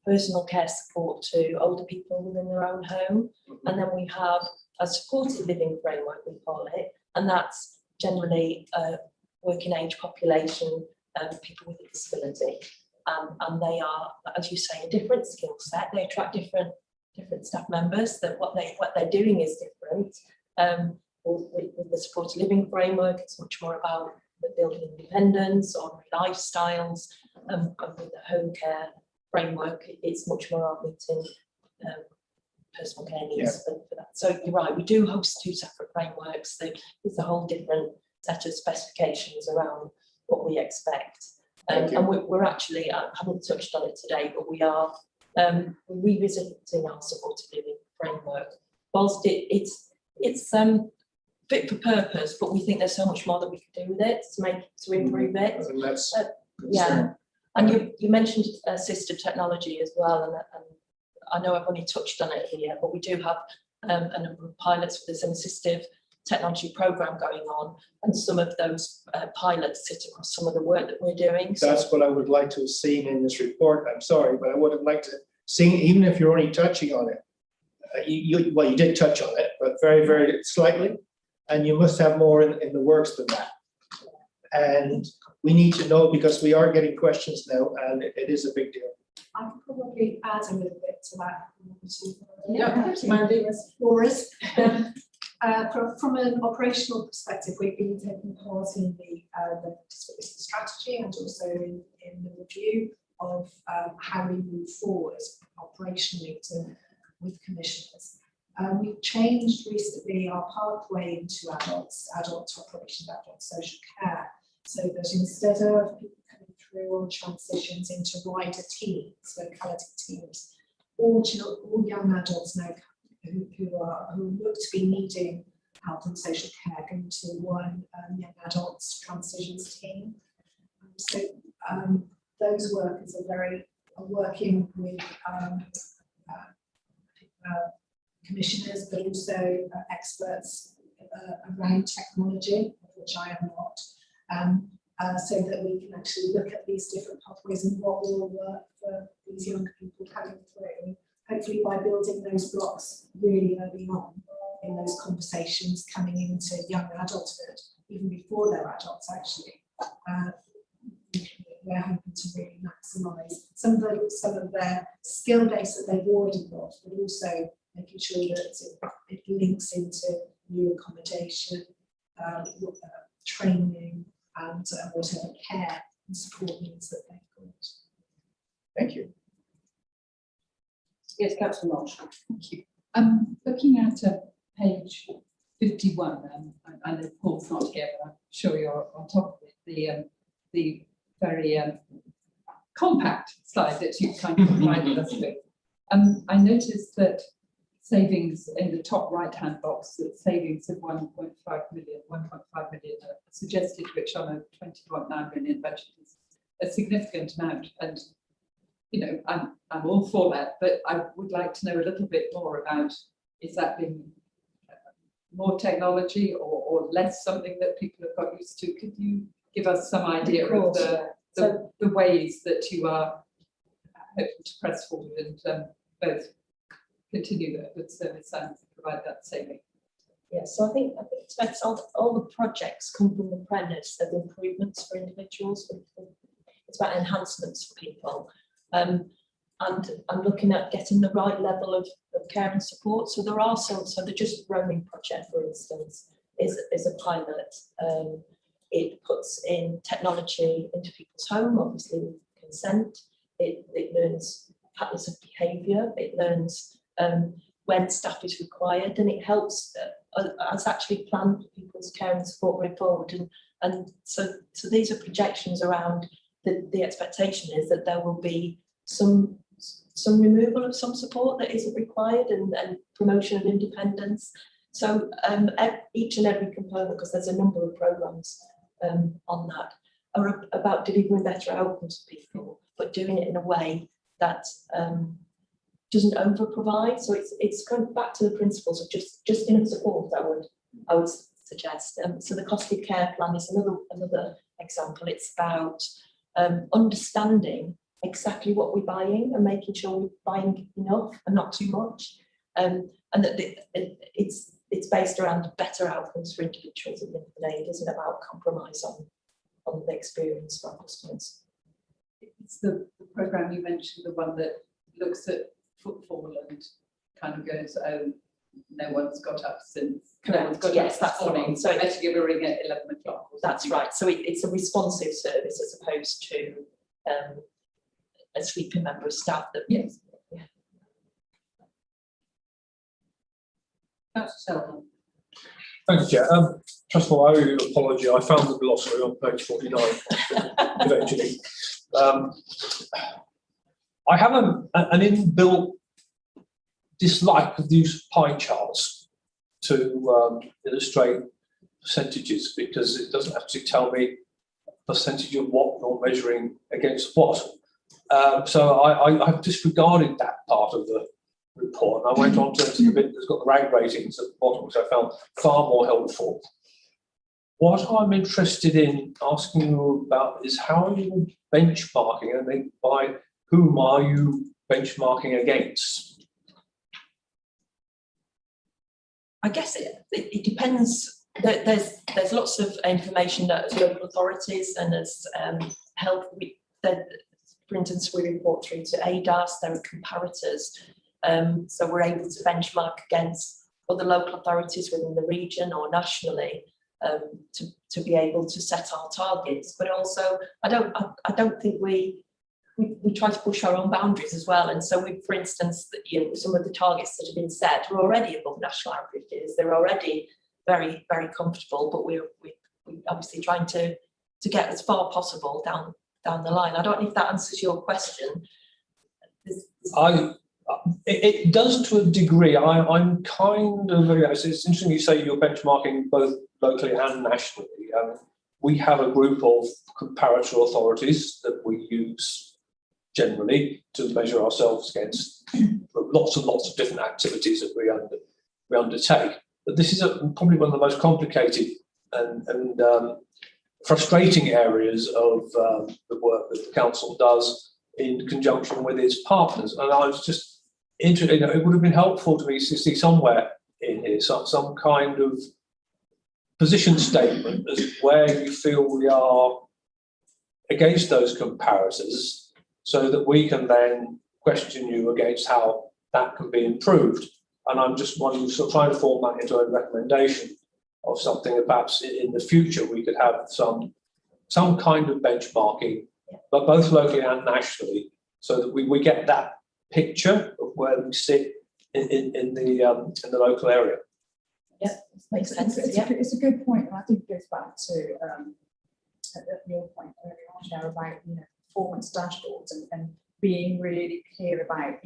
personal care support to older people within their own home. And then we have a supported living framework, we call it, and that's generally working age population, people with a disability. And they are, as you say, a different skill set. They attract different staff members, that what they're doing is different. With the supported living framework, it's much more about the building independence, ordinary lifestyles, and with the home care framework, it's much more about meeting personal care needs for that. So you're right, we do host two separate frameworks. There's a whole different set of specifications around what we expect. And we're actually, I haven't touched on it today, but we are revisiting our supported living framework. Whilst it's fit for purpose, but we think there's so much more that we could do with it to improve it. And that's And you mentioned assistive technology as well, and I know I've only touched on it here, but we do have a number of pilots for this, an assistive technology program going on, and some of those pilots sit across some of the work that we're doing. That's what I would like to have seen in this report. I'm sorry, but I would have liked to see, even if you're only touching on it. You did touch on it, but very, very slightly, and you must have more in the works than that. And we need to know, because we are getting questions now, and it is a big deal. I can probably add a little bit to that. Mandy. For us, from an operational perspective, we've been taking part in the disability strategy and also in the review of how we move forward operationally with commissioners. We've changed recently our pathway into adult operation, adult social care, so that instead of people coming through on transitions into wider teams, locality teams, all young adults now who look to be needing health and social care go to one young adults transitions team. So those workers are working with commissioners, but also experts around technology, of which I am not, so that we can actually look at these different pathways and what will work for these young people coming through. Hopefully by building those blocks really early on in those conversations coming into young adulthood, even before they're adults actually, we're hoping to really maximise some of their skill base that they've already got, but also making sure that it links into new accommodation, training, and whatever care and support needs that they've got. Thank you. Yes, Councillor Marsh. Thank you. Looking at page 51, I know Paul's not here, but I'm sure you're on top of it. The very compact slide that you kind of provided us with. I noticed that savings in the top right-hand box, that savings of 1.5 million are suggested, which on a 20.9 million budget is a significant amount. And you know, I'm all for that, but I would like to know a little bit more about, is that being more technology or less, something that people have got used to? Could you give us some idea of the ways that you are hoping to press forward and both continue the good service and provide that saving? Yes, so I think it's all the projects come from the premise of improvements for individuals. It's about enhancements for people. And I'm looking at getting the right level of care and support. So there are some, so the Just Roaming project, for instance, is a pilot. It puts in technology into people's home, obviously with consent. It learns patterns of behaviour. It learns when staff is required, and it helps us actually plan for people's care and support going forward. And so these are projections around the expectation is that there will be some removal of some support that isn't required and promotion of independence. So each and every component, because there's a number of programmes on that. are about delivering better outcomes for people, but doing it in a way that doesn't over provide. So it's kind of back to the principles of just enough support. I would suggest. So the costed care plan is another example. It's about understanding exactly what we're buying and making sure we're buying enough and not too much, and that it's based around better outcomes for individuals at the end of the day. It isn't about compromise on the experience for our customers. It's the programme you mentioned, the one that looks at footfall and kind of goes, oh, no one's got up since. Correct. No one's got Yes, up that's this morning, the one. so better give a ring at 11 o'clock. That's right. So it's a responsive service as opposed to a sleeping member of staff. That Yes. Yeah. That's Selden. Thanks, Chair. First of all, I owe you an apology. I found the glossary on page 49 eventually. I have an inbuilt dislike of the use of pie charts to illustrate percentages, because it doesn't actually tell me percentage of what you're measuring against what. So I've disregarded that part of the report, and I went on to the bit that's got the rank ratings at the bottom, which I found far more helpful. What I'm interested in asking you about is how are you benchmarking, and then by whom are you benchmarking against? I guess it depends. There's lots of information that as local authorities and as health, for instance, we report through to ADAS, there are comparators. So we're able to benchmark against other local authorities within the region or nationally to be able to set our targets. But also, I don't think we try to push our own boundaries as well. And so we, for instance, some of the targets that have been set are already above national averages. They're already very, very comfortable, but we're obviously trying to get as far possible down the line. I don't know if that answers your question. It does to a degree. I'm kind of, it's interesting you say you're benchmarking both locally and nationally. We have a group of comparator authorities that we use generally to measure ourselves against lots and lots of different activities that we undertake. But this is probably one of the most complicated and frustrating areas of the work that the council does in conjunction with its partners. And I was just interested, it would have been helpful to me to see somewhere in here some kind of position statement as where you feel we are against those comparators, so that we can then question you against how that can be improved. And I'm just wanting to try and form that into a recommendation of something that perhaps in the future we could have some kind of benchmarking, but both locally and nationally, so that we get that picture of where we sit in the local area. Yeah, makes sense. It's a good point, and I think it goes back to your point earlier on, Chair, about performance dashboards and being really clear about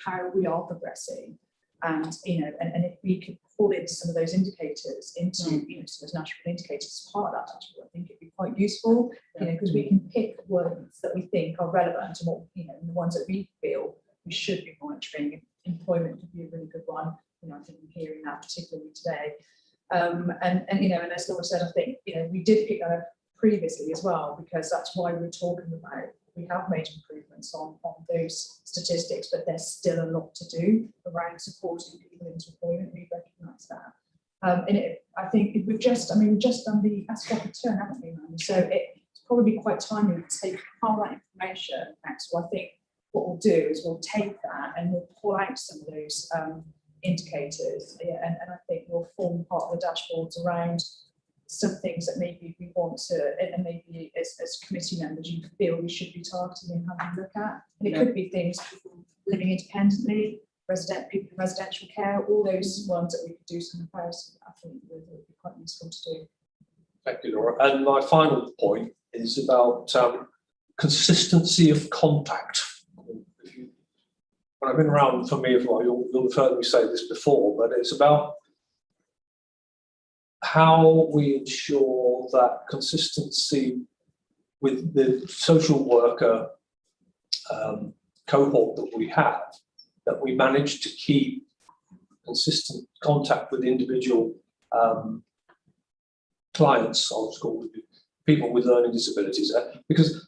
how we are progressing, and and if we could pull in some of those indicators into some of those national indicators as part of that dashboard, I think it'd be quite useful, because we can pick ones that we think are relevant and what and the ones that we feel we should be monitoring. Employment would be a really good one. I think I'm hearing that particularly today. And as Laura said, I think we did pick that up previously as well, because that's why we're talking about we have made improvements on those statistics, but there's still a lot to do around supporting people into employment. We recognise that. I think we've just done the ASCOP return, haven't we, Mandy? So it's probably quite timely to take all that information back. So I think what we'll do is we'll take that and we'll pull out some of those indicators, and I think we'll form part of the dashboards around some things that maybe we want to, and maybe as committee members you feel we should be targeting and having a look at. And it could be things living independently, people in residential care, all those ones that we could do some comparison. I think would be quite useful to do. Thank you, Laura. And my final point is about consistency of contact. When I've been around for me as well, you'll have heard me say this before, but it's about how we ensure that consistency with the social worker cohort that we have, that we managed to keep consistent contact with individual clients, I'll call it, people with learning disabilities, because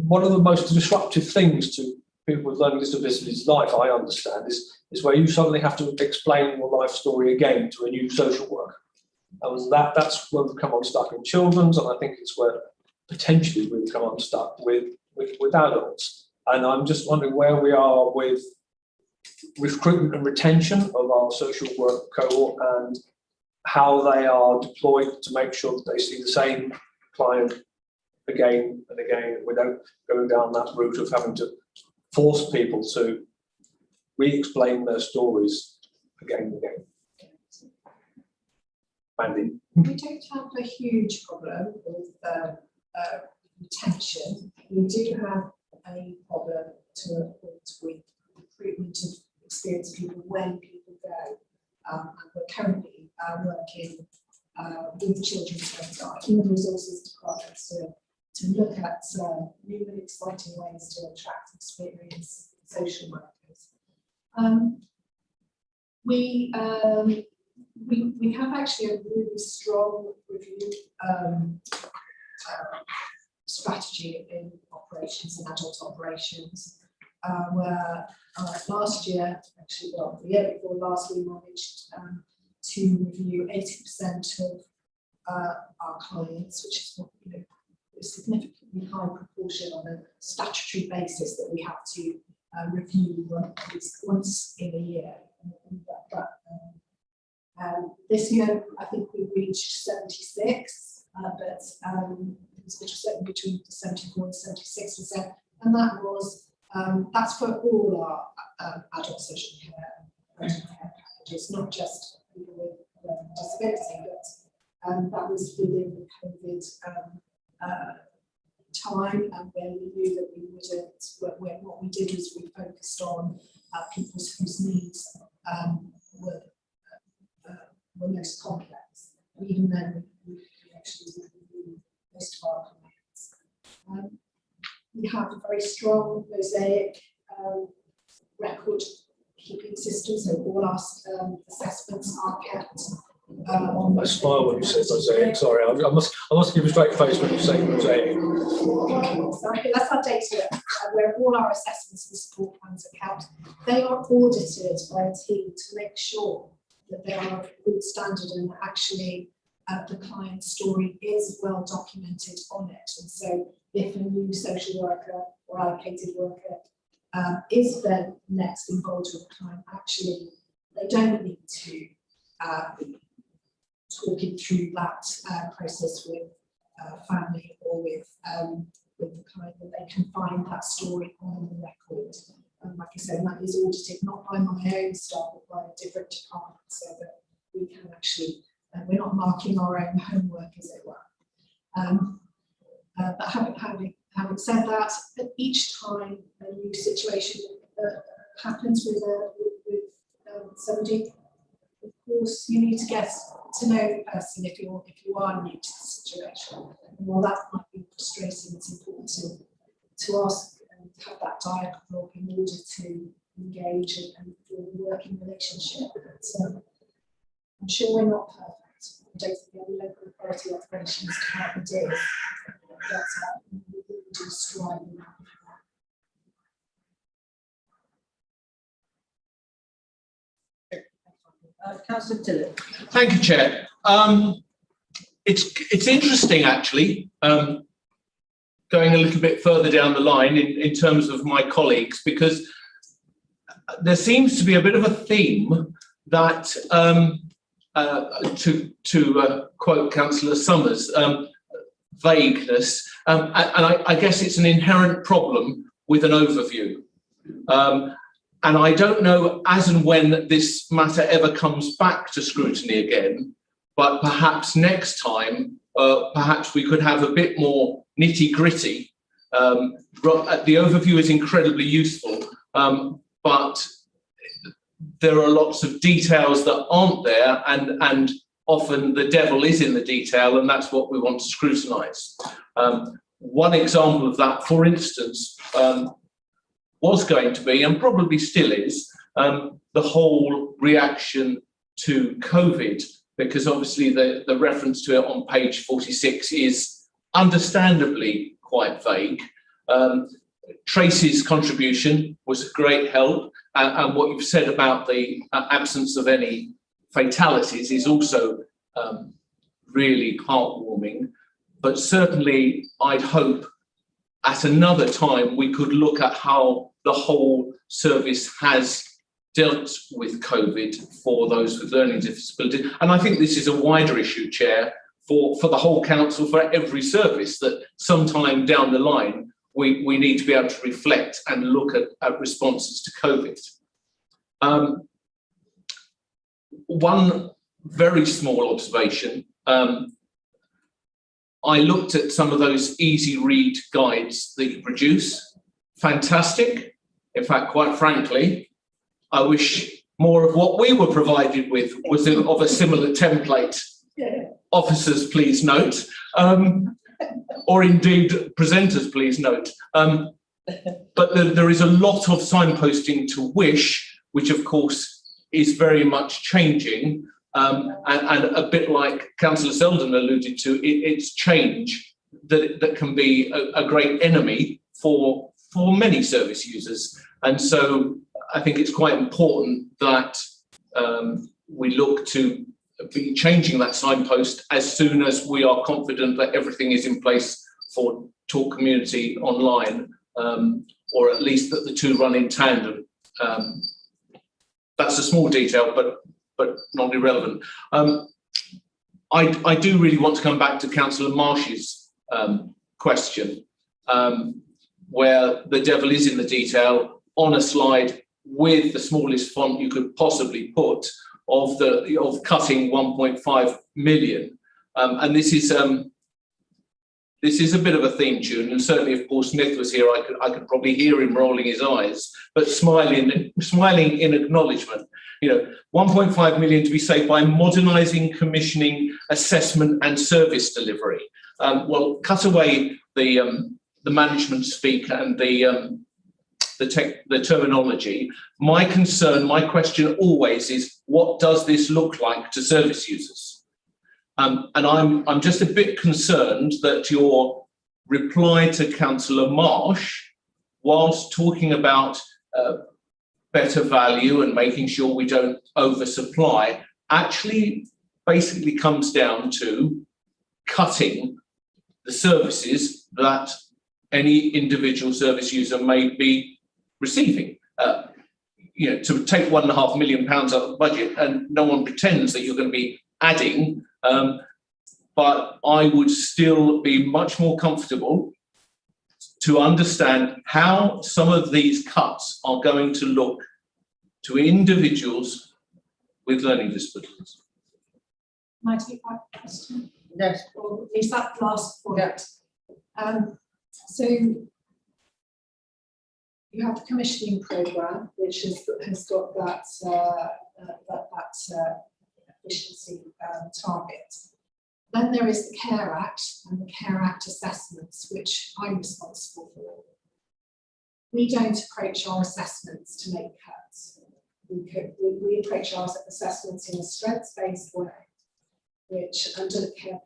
one of the most disruptive things to people with learning disabilities life, I understand, is where you suddenly have to explain your life story again to a new social worker. And that's where we've come unstuck in children's, and I think it's where potentially we've come unstuck with adults. And I'm just wondering where we are with recruitment and retention of our social work cohort, and how they are deployed to make sure that they see the same client again and again, without going down that route of having to force people to re-explain their stories again and again. Mandy? We don't have a huge problem with retention. We do have a problem with recruitment of experienced people when people go. And we're currently working with the Children's website and the resources departments to look at new and exciting ways to attract experienced social workers. We have actually a really strong review strategy in operations and adult operations, where last year, actually, well, the year before last, we managed to review 80% of our clients, which is, you know, a significantly high proportion on a statutory basis that we have to review at least once in a year. This year, I think we reached 76, but it was between 74 and 76%, and that was that's for all our adult social care packages, not just people with disability, but that was within the COVID time, and when we knew that we wouldn't, what we did was we focused on people whose needs were most complex. And even then, we actually reviewed most of our clients. We have a very strong mosaic record keeping system, so all our assessments are kept on. I smile when you say mosaic. Sorry, I must give a straight face when you say mosaic. Sorry, that's our data, where all our assessments and support plans are kept. They are audited by a team to make sure that they are of good standard and actually the client story is well documented on it. And so if a new social worker or allocated worker is then next involved with the client, actually they don't need to be talking through that process with family or with the client, that they can find that story on the record. And like I said, that is audited not by my own staff, but by a different department, so that we can actually, we're not marking our own homework, as it were. But having said that, each time a new situation happens with somebody, of course, you need to get to know the person if you are new to the situation. And while that might be frustrating, it's important to ask and have that dialogue in order to engage and form a working relationship. But I'm sure we're not perfect. I don't think the local authority operations department is. But we really do strive in that. Councillor Tillett. Thank you, Chair. It's interesting, actually, going a little bit further down the line in terms of my colleagues, because there seems to be a bit of a theme that, to quote Councillor Summers, vagueness, and I guess it's an inherent problem with an overview. And I don't know as and when this matter ever comes back to scrutiny again, but perhaps next time, perhaps we could have a bit more nitty-gritty. The overview is incredibly useful, but there are lots of details that aren't there, and often the devil is in the detail, and that's what we want to scrutinise. one example of that, for instance, was going to be, and probably still is, the whole reaction to COVID, because obviously the reference to it on page 46 is understandably quite vague. Tracy's contribution was a great help, and what you've said about the absence of any fatalities is also really heartwarming. But certainly I'd hope at another time we could look at how the whole service has dealt with COVID for those with learning disability. And I think this is a wider issue, Chair, for the whole council, for every service, that sometime down the line we need to be able to reflect and look at responses to COVID. One very small observation. I looked at some of those easy read guides that you produce. Fantastic. In fact, quite frankly, I wish more of what we were provided with was of a similar template. Officers, please note, or indeed presenters, please note. But there is a lot of signposting to wish, which of course is very much changing. And a bit like Councillor Selden alluded to, it's change that can be a great enemy for many service users. And so I think it's quite important that we look to be changing that signpost as soon as we are confident that everything is in place for Talk Community online, or at least that the two run in tandem. That's a small detail, but not irrelevant. I do really want to come back to Councillor Marsh's question, where the devil is in the detail, on a slide with the smallest font you could possibly put of cutting 1.5 million. And this is a bit of a theme tune, and certainly if Paul Smith was here, I could probably hear him rolling his eyes, but smiling in acknowledgement. 1.5 million to be saved by modernising, commissioning, assessment and service delivery. Well, cut away the management speak and the terminology. My concern, my question always is, what does this look like to service users? And I'm just a bit concerned that your reply to Councillor Marsh, whilst talking about better value and making sure we don't oversupply, actually basically comes down to cutting the services that any individual service user may be receiving. To take £1.5 million out of the budget, and no one pretends that you're going to be adding, but I would still be much more comfortable to understand how some of these cuts are going to look to individuals with learning disabilities. Can I take that question? Yes. Or at least that last point. Yeah. So you have the commissioning programme, which has got that efficiency target. Then there is the Care Act and the Care Act assessments, which I'm responsible for. We don't approach our assessments to make cuts. We approach our assessments in a strengths-based way, which under the Care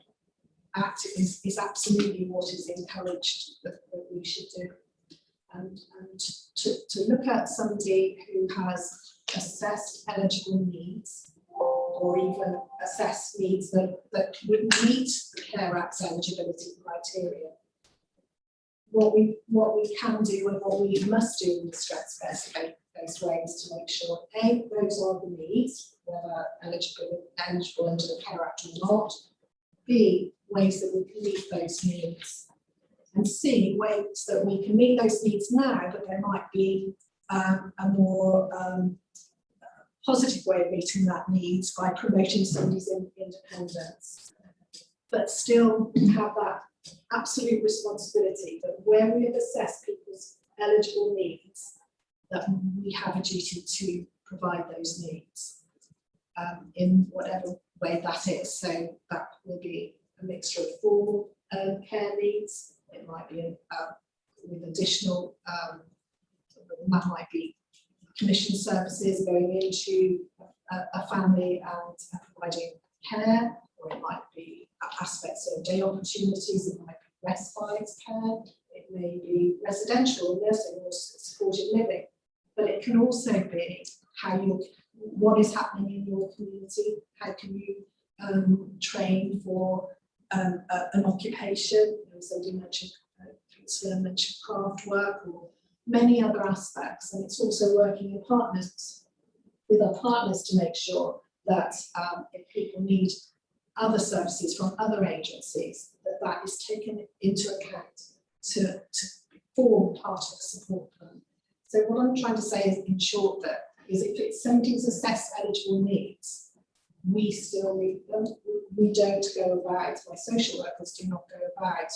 Act is absolutely what is encouraged that we should do. And to look at somebody who has assessed eligible needs, or even assess needs that would meet the Care Act's eligibility criteria. What we can do and what we must do in the strengths-based way is to make sure, A, those are the needs, whether eligible under the Care Act or not, B, ways that we can meet those needs, and C, ways that we can meet those needs now, but there might be a more positive way of meeting that needs by promoting somebody's independence, but still have that absolute responsibility that where we have assessed people's eligible needs, that we have a duty to provide those needs in whatever way that is. So that will be a mixture of formal care needs, it might be with additional, that might be commission services going into a family and providing care, or it might be aspects of day opportunities, it might be respite care, it may be residential nursing or supported living, but it can also be what is happening in your community, how can you train for an occupation. Somebody mentioned craft work or many other aspects, and it's also working with our partners to make sure that if people need other services from other agencies, that is taken into account to form part of the support plan. So what I'm trying to say is, in short, is if somebody's assessed eligible needs, we still meet them. We don't go about, my social workers do not go about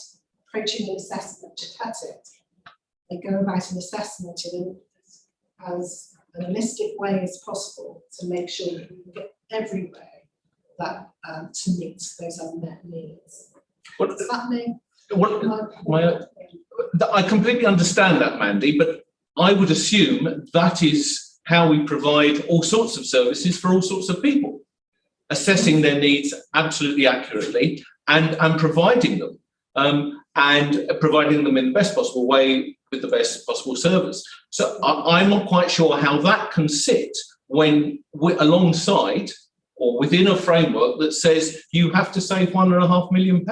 approaching an assessment to cut it. They go about an assessment in as an holistic way as possible to make sure that we can get every way that to meet those unmet needs. What's happening? I completely understand that, Mandy, but I would assume that is how we provide all sorts of services for all sorts of people, assessing their needs absolutely accurately and providing them, and providing them in the best possible way with the best possible service. So I'm not quite sure how that can sit when we're alongside or within a framework that says you have to save £1.5 million.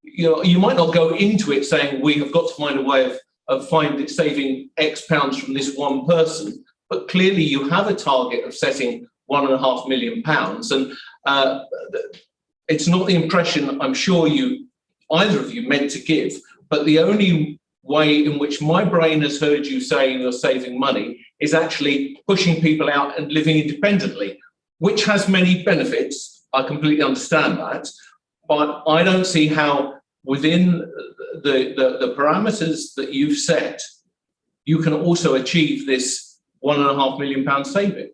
You might not go into it saying we have got to find a way of saving X pounds from this one person, but clearly you have a target of setting £1.5 million, and it's not the impression I'm sure either of you meant to give, but the only way in which my brain has heard you say you're saving money is actually pushing people out and living independently, which has many benefits. I completely understand that, but I don't see how within the parameters that you've set, you can also achieve this £1.5 million saving.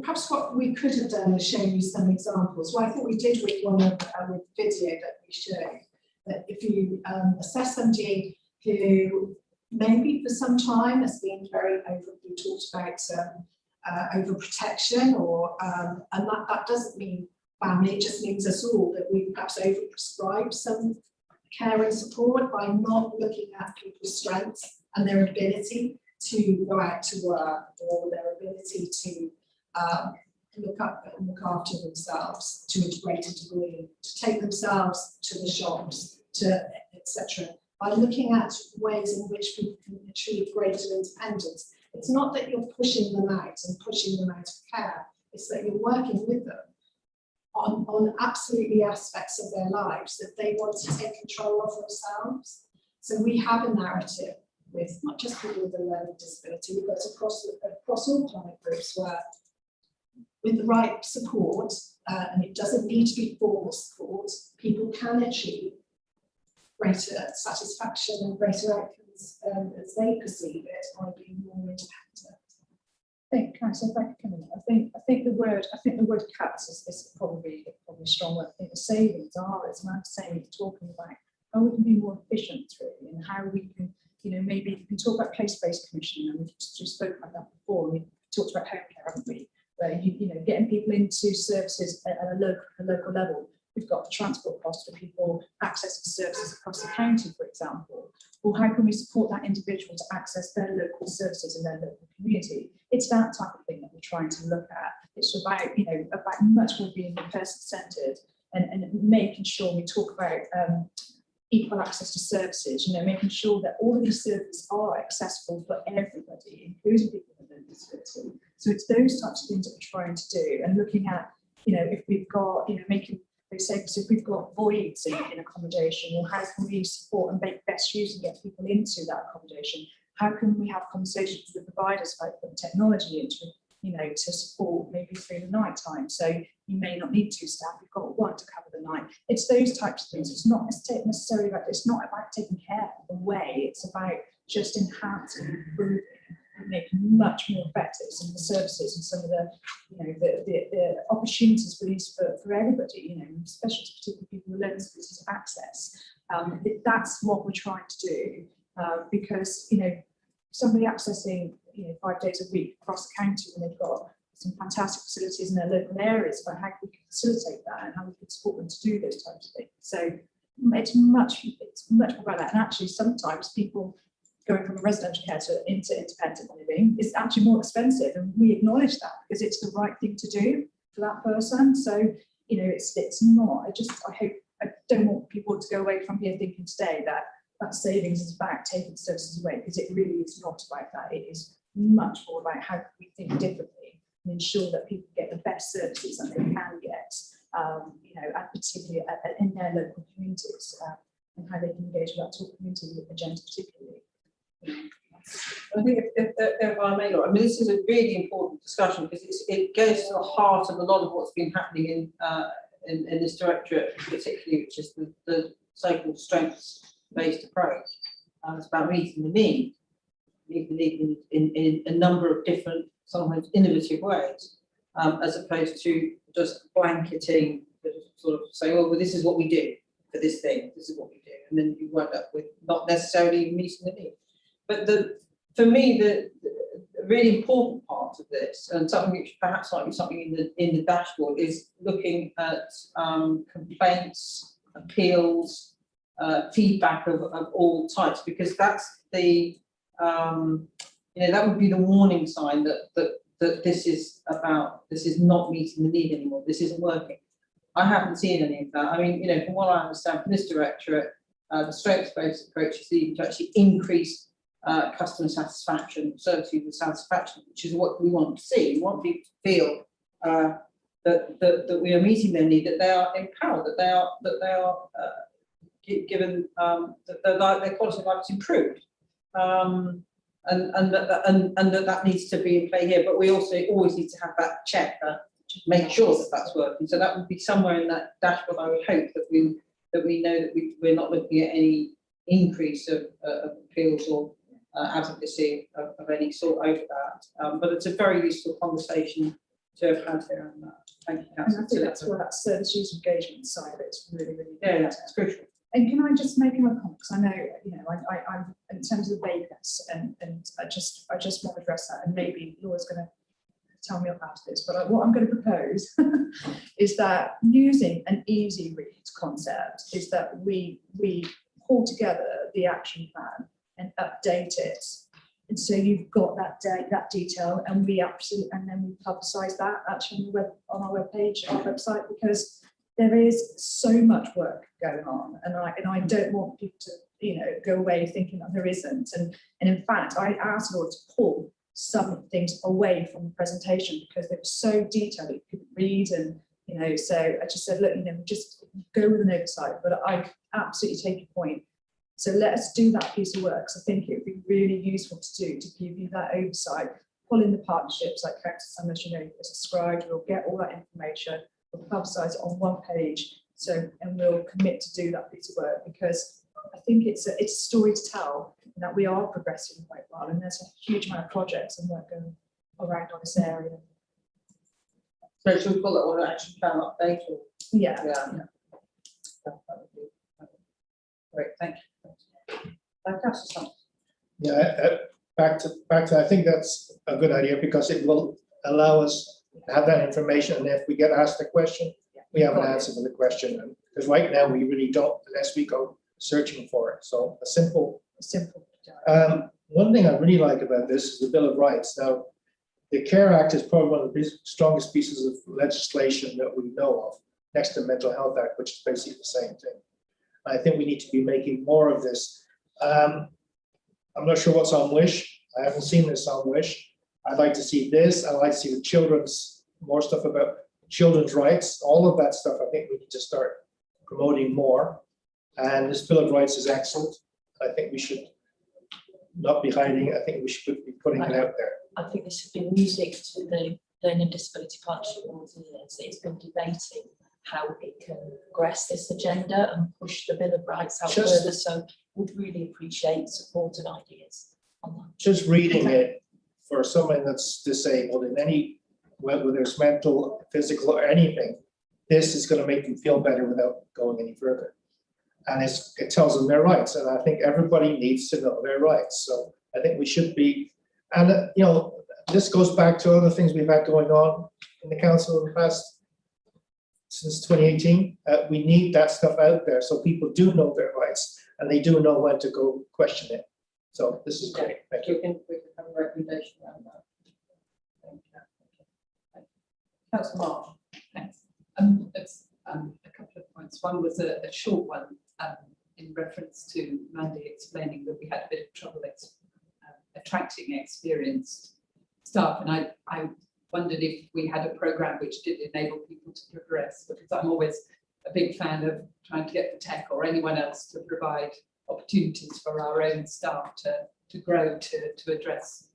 Perhaps what we could have done is show you some examples. Well, I think we did with one with video that we showed, that if you assess somebody who maybe for some time has been we talked about overprotection, or and that doesn't mean family, it just means us all, that we perhaps overprescribe some care and support by not looking at people's strengths and their ability to go out to work, or their ability to look after themselves to a greater degree, to take themselves to the shops, to etc. By looking at ways in which people can achieve greater independence. It's not that you're pushing them out and pushing them out of care, it's that you're working with them on absolutely aspects of their lives that they want to take control of themselves. So we have a narrative with not just people with a learning disability, but across all client groups, where with the right support, and it doesn't need to be formal support, people can achieve greater satisfaction and greater outcomes as they perceive it by being more independent. I think the word cuts is probably a strong word. I think the savings are, as Matt was saying, talking about how we can be more efficient through, and how we can, maybe we can talk about place-based commissioning, and we've just spoken about that before. We talked about home care, haven't we? Where getting people into services at a local level. We've got the transport costs for people accessing services across the county, for example. Or how can we support that individual to access their local services in their local community? It's that type of thing that we're trying to look at. It's about, about much more being person-centred and making sure we talk about equal access to services, making sure that all of these services are accessible for everybody, including people with a disability. So it's those types of things that we're trying to do, and looking at, if we've got, making those savings, if we've got voids in accommodation, or how can we support and make best use and get people into that accommodation? How can we have conversations with providers about putting technology into, to support maybe through the night time? So you may not need 2 staff, you've got 1 to cover the night. It's those types of things. It's not necessarily about, it's not about taking care away, it's about just enhancing, improving make much more effective some of the services and some of the, the opportunities for these for everybody, especially particularly people with learning disabilities access. That's what we're trying to do, because somebody accessing 5 days a week across the county when they've got some fantastic facilities in their local areas, about how we can facilitate that and how we can support them to do those types of things. So it's much more about that. And actually, sometimes people going from residential care into independent living is actually more expensive, and we acknowledge that because it's the right thing to do for that person. So it's not. I don't want people to go away from here thinking today that savings is about taking services away, because it really is not about that. It is much more about how we think differently and ensure that people get the best services that they can get, and particularly in their local communities, and how they can engage with that sort of community agenda particularly. I think if I may, Laura, this is a really important discussion because it goes to the heart of a lot of what's been happening in this directorate, particularly, which is the so-called strengths-based approach. It's about meeting the need in a number of different, sometimes innovative ways, as opposed to just blanketing, sort of saying, well, this is what we do for this thing, this is what we do, and then you wind up with not necessarily meeting the need. But for me, the really important part of this, and something which perhaps might be something in the dashboard, is looking at complaints, appeals, feedback of all types, because that's the that would be the warning sign that this is not meeting the need anymore. This isn't working. I haven't seen any of that. I mean, from what I understand from this directorate, the strengths-based approach is leading to actually increase customer satisfaction, service user satisfaction, which is what we want to see. We want people to feel that we are meeting their need, that they are empowered, that they are given that their quality of life is improved, and that needs to be in play here. But we also always need to have that check to make sure that that's working. So that would be somewhere in that dashboard. I would hope that we know that we're not looking at any increase of appeals or advocacy of any sort over that. But it's a very useful conversation to have had here on that. Thank you, Councillor. And I think that's where that service user engagement side of it is really, really important. Yeah, it's crucial. And can I just make another comment? Because I know, I'm in terms of vagueness, and I just want to address that, and maybe Laura's going to tell me about this, but what I'm going to propose is that using an easy read concept is that we pull together the action plan and update it, and so you've got that detail, and then we publicise that actually on our website, because there is so much work going on, and I don't want people to go away thinking that there isn't, and in fact I asked Laura to pull some things away from the presentation because they were so detailed that you couldn't read, and so I just said, look, just go with an oversight, but I absolutely take your point. So let us do that piece of work. So I think it would be really useful to give you that oversight, pull in the partnerships like Councillor Summers, as described. We'll get all that information, we'll publicise it on one page, and we'll commit to do that piece of work, because I think it's a story to tell, and that we are progressing quite well, and there's a huge amount of projects and work going around on this area. So should we call it an action plan update? Or? Yeah. Great, thank you. Councillor Summers. Yeah, back to, I think that's a good idea, because it will allow us to have that information, and if we get asked a question, we have an answer for the question. And because right now we really don't, unless we go searching for it. So a simple. One thing I really like about this is the Bill of Rights. Now, the CARE Act is probably one of the strongest pieces of legislation that we know of, next to the Mental Health Act, which is basically the same thing. I think we need to be making more of this. I'm not sure what's on Wish. I haven't seen this on Wish. I'd like to see this. I'd like to see more stuff about children's rights, all of that stuff. I think we need to start promoting more. And this Bill of Rights is excellent. I think we should not be hiding it. I think we should be putting it out there. I think this has been music to the Learning Disability Partnership all the years. It's been debating how it can progress this agenda and push the Bill of Rights out further. So would really appreciate support and ideas on that. Just reading it, for someone that's disabled in any, whether it's mental, physical, or anything, this is going to make them feel better without going any further. And it tells them their rights, and I think everybody needs to know their rights. So I think we should be, and you know, this goes back to other things we've had going on in the council in the past, since 2018. We need that stuff out there so people do know their rights and they do know when to go question it. So this is great. Thank you. We can have a recommendation around that. Thank you. Councillor Marsh. Thanks. It's a couple of points. One was a short one in reference to Mandy explaining that we had a bit of trouble attracting experienced staff, and I wondered if we had a programme which did enable people to progress, because I'm always a big fan of trying to get the tech or anyone else to provide opportunities for our own staff to grow, to address,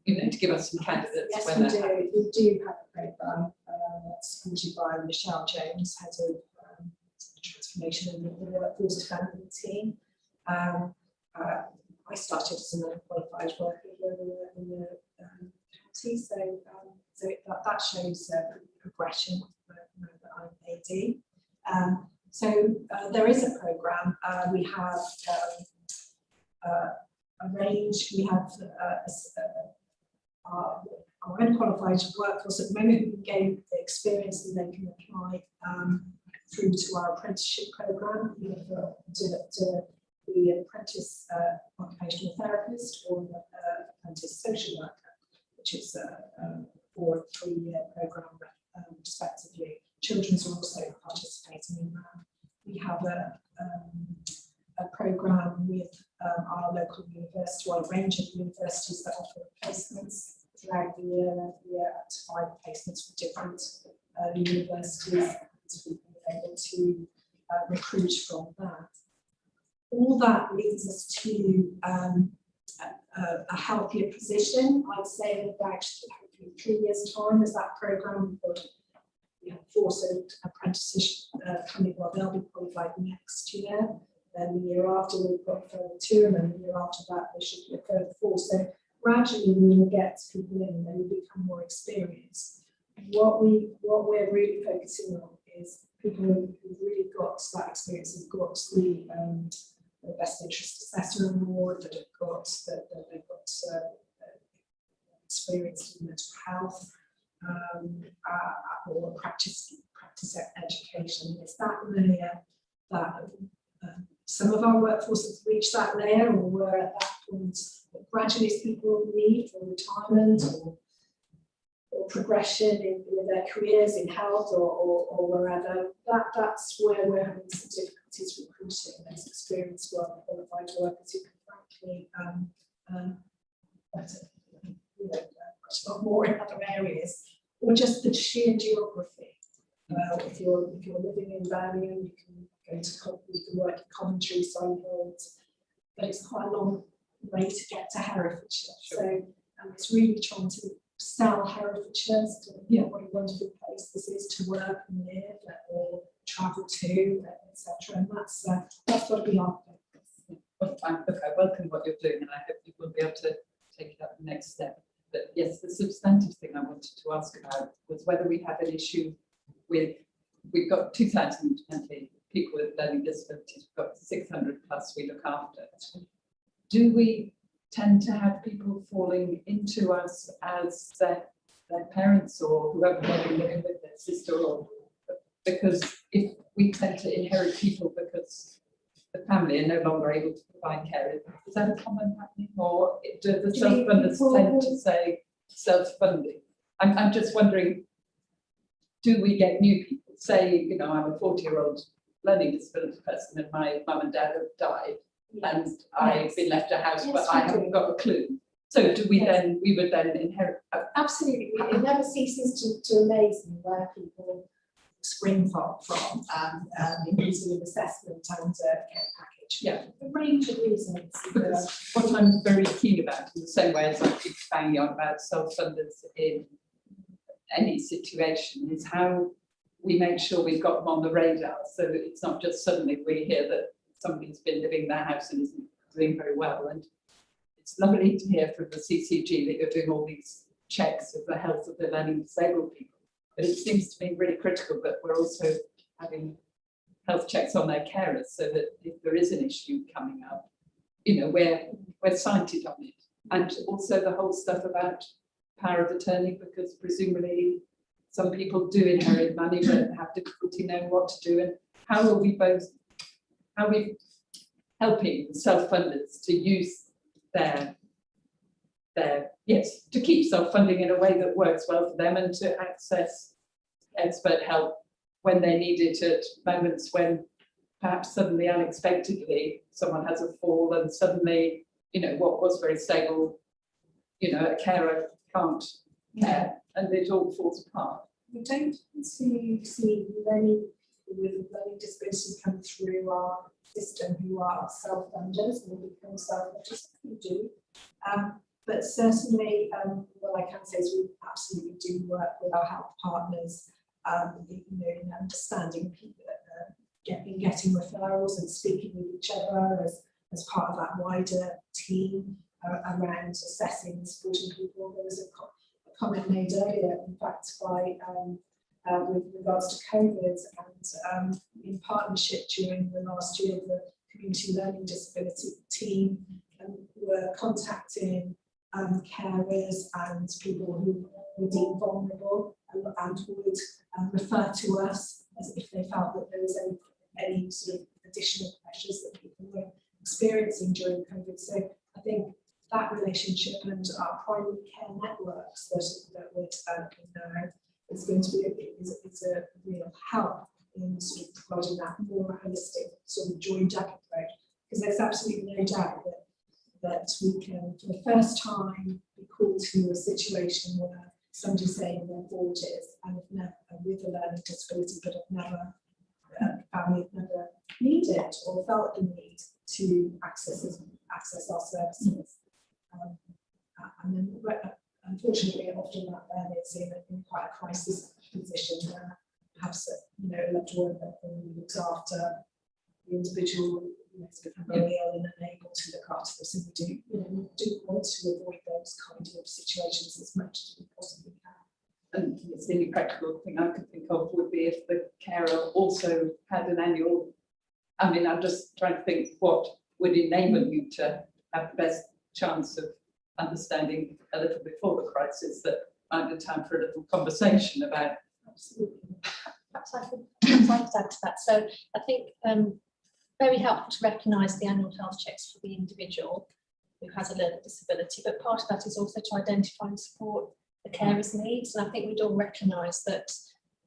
you know, to give us some candidates. Yes, when we they're happy. do. We do have a programme that's supported by Michelle James, head of transformation in the workforce development team. I started as an unqualified worker in the county, so that shows progression that I'm AD. So there is a programme. We have arranged. We have our unqualified workforce at the moment. We gain the experience and they can apply through to our apprenticeship programme, either to the apprentice occupational therapist or the apprentice social worker, which is a 4 or 3-year programme respectively. Children's are also participating in that. We have a programme with our local university, or a range of universities that offer placements throughout the year, up to 5 placements for different universities, to be able to recruit from that. All that leads us to a healthier position, I'd say, in about 3 years' time, as that programme. We have 4 apprentices coming, well, they'll be qualified next year. Then the year after, we've got further 2, and then the year after that, there should be a further 4. So gradually, we will get people in, and they will become more experienced. What we're really focusing on is people who've really got that experience, have got the best interest assessor award, that have got experience in mental health, or practice education. It's that layer that some of our workforce has reached that layer, or we're at that point. But gradually, as people leave for retirement or progression in their careers in health or wherever, that's where we're having some difficulties recruiting those experienced qualified workers who can frankly much more in other areas, or just the sheer geography. If you're living in Birmingham, you can go to you can work in Coventry, Solihull, but it's quite a long way to get to Herefordshire. So it's really trying to sell Herefordshire, what a wonderful place this is to work and live or travel to, etc. And that's got to be our focus. Well, I welcome what you're doing, and I hope you will be able to take it up the next step. But yes, the substantive thing I wanted to ask about was whether we have an issue with, we've got 2,020 people with learning disabilities, we've got 600 plus we look after. Do we tend to have people falling into us as their parents or whoever they're living with, their sister, or because if we tend to inherit people because the family are no longer able to provide care, is that a common happening, or do the self-funders tend to say self-funding? I'm just wondering, do we get new people? Say, you know, I'm a 40-year-old learning disability person and my mum and dad have died, and I've been left a house, but I haven't got a clue. So do we then, we would then inherit? Absolutely. It never ceases to amaze me where people spring from in using an assessment and care package. Yeah. A range of reasons. Because what I'm very keen about, in the same way as I keep banging on about self-funders in any situation, is how we make sure we've got them on the radar, so that it's not just suddenly we hear that somebody's been living in their house and isn't doing very well, and it's lovely to hear from the CCG that you're doing all these checks of the health of the learning disabled people. But it seems to me really critical that we're also having health checks on their carers, so that if there is an issue coming up, you know, we're cited on it. And also the whole stuff about power of attorney, because presumably some people do inherit money but have difficulty knowing what to do. And how are we helping self-funders to use their to keep self-funding in a way that works well for them, and to access expert help when they need it at moments when perhaps suddenly unexpectedly someone has a fall and suddenly, you know, what was very stable, you know, a carer can't care and it all falls apart. We don't see many with learning disabilities come through our system who are self-funders and become self-funders. We do. But certainly, what I can say is we absolutely do work with our health partners, you know, in understanding people, getting referrals and speaking with each other as part of that wider team around assessing and supporting people. There was a comment made earlier, in fact, by with regards to COVID, and in partnership during the last year, the community learning disability team were contacting carers and people who were deemed vulnerable and would refer to us as if they felt that there was any sort of additional pressures that people were experiencing during COVID. So I think that relationship and our primary care networks that we're developing now is going to be is a real help in sort of providing that more holistic sort of joined up approach, because there's absolutely no doubt that we can, for the first time, be called to a situation where somebody's saying in their 40s and have never, with a learning disability, but have never, family have never needed or felt the need to access our services. And then, unfortunately, often that then is in quite a crisis position where perhaps a loved one that looks after the individual has become very ill and unable to look after them. So we do want to avoid those kind of situations as much as we possibly can. And the only practical thing I could think of would be if the carer also had an annual. I mean, I'm just trying to think what would enable you to have the best chance of understanding a little before the crisis, that might be time for a little conversation about. Absolutely. Perhaps I could add to that. So I think very helpful to recognise the annual health checks for the individual who has a learning disability, but part of that is also to identify and support the carer's needs. And I think we'd all recognise that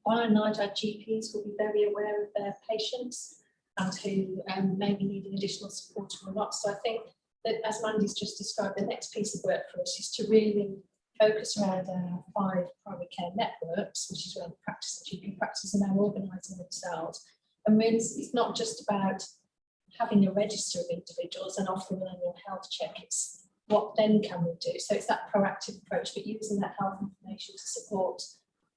by and large our GPs will be very aware of their patients and who may be needing additional support or not. So I think that, as Mandy's just described, the next piece of work for us is to really focus around our 5 primary care networks, which is around practice and GP practice, and now organising themselves. And really, it's not just about having a register of individuals and offering an annual health check. It's what then can we do? So it's that proactive approach, but using that health information to support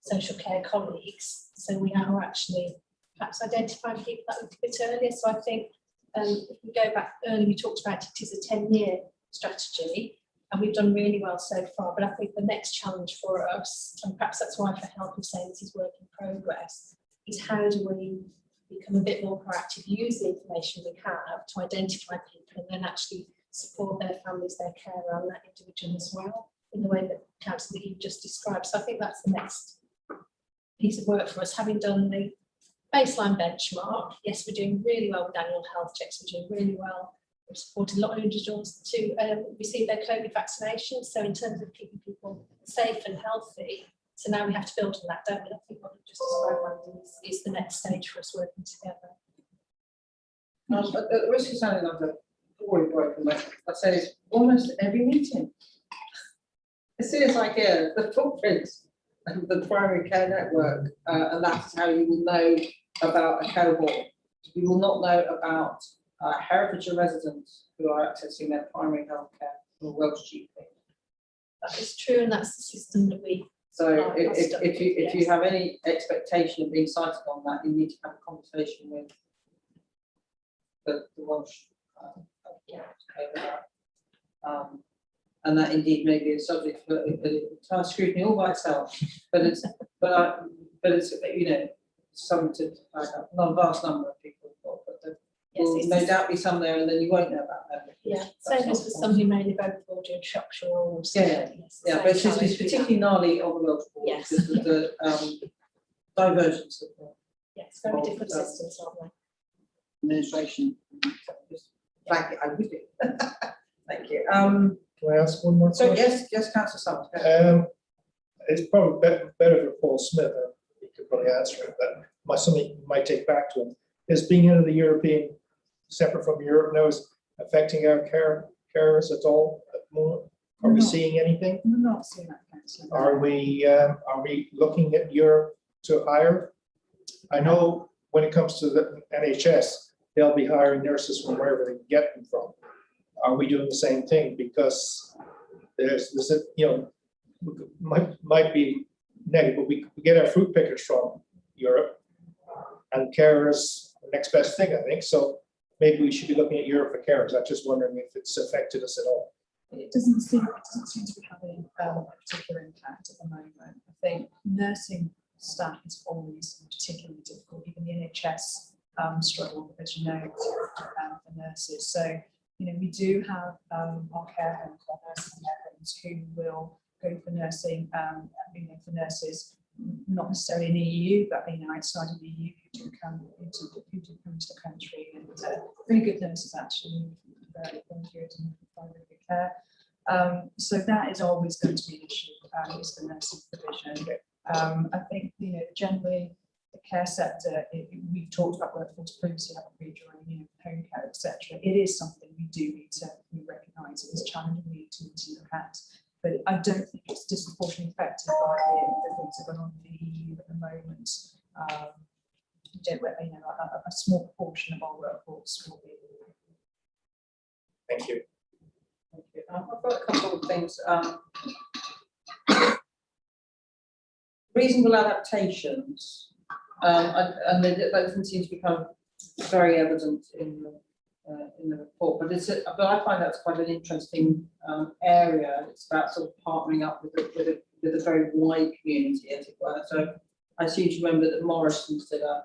social care colleagues. So we are actually perhaps identifying people that little bit earlier. So I think if we go back earlier, we talked about it is a 10-year strategy, and we've done really well so far. But I think the next challenge for us, and perhaps that's why for Health and saying this is work in progress, is how do we become a bit more proactive, use the information we have to identify people and then actually support their families, their care around that individual as well, in the way that council that you've just described. So I think that's the next piece of work for us, having done the baseline benchmark. Yes, we're doing really well with annual health checks, we're doing really well. We've supported a lot of individuals to receive their COVID vaccinations. So in terms of keeping people safe and healthy, so now we have to build on that, don't we? I think what you just described is the next stage for us working together. At the risk of sounding like a poorly broken record, I say this almost every meeting. As soon as I hear the footprints of the primary care network, and that's how you will know about a cohort. You will not know about Herefordshire residents who are accessing their primary health care from a Welsh GP. That is true, and that's the system that we. So if you have any expectation of being cited on that, you need to have a conversation with the Welsh over that. and that indeed may be a subject for entire scrutiny all by itself. But it's you know, something to flag up. Not a vast number of people, but there will no doubt be some there, and then you won't know about them. Yeah, same as for somebody mainly vocal doing structural. Yeah, but it's particularly gnarly on the Welsh board Yes. because of the divergence of the Yes, very different systems, aren't they? administration. Just flag it, I would do. Thank you. Can I ask one more So question? yes, Councillor Summers. go ahead. It's probably better for Paul Smith, he could probably answer it, but something you might take back to him, is being into the European, separate from Europe now, is affecting our carers at all at the moment? Are we No. seeing anything? We're not seeing that, councillor. Are we looking at Europe to hire? I know when it comes to the NHS, they'll be hiring nurses from wherever they can get them from. Are we doing the same thing? Because there's a, you know, might be negative, but we get our fruit pickers from Europe, and carers the next best thing, I think. So maybe we should be looking at Europe for carers. I'm just wondering if it's affected us at all. It doesn't seem to be having a particular impact at the moment. I think nursing staff is always particularly difficult. Even the NHS struggle, as you know, for nurses. So, you know, we do have our care homes, our nursing care homes, who will go for nursing, you know, for nurses, not necessarily in the EU, but you know, outside of the EU, who do come into the country, and really good nurses actually, very good and provide really good care. So that is always going to be an issue, is the nursing provision. I think, you know, generally the care sector, we've talked about workforce previously, haven't we, during, you know, home care, etc. It is something we do need to recognise. It is challenging, we need to look at. But I don't think it's disproportionately affected by the things that are going on in the EU at the moment. You know, a small proportion of our workforce will be. Thank you. Thank you. I've got a couple of things. Reasonable adaptations, and that doesn't seem to become very evident in the report, but I find that's quite an interesting area. It's about sort of partnering up with a very wide community, as it were. So I seem to remember that Morrison's did a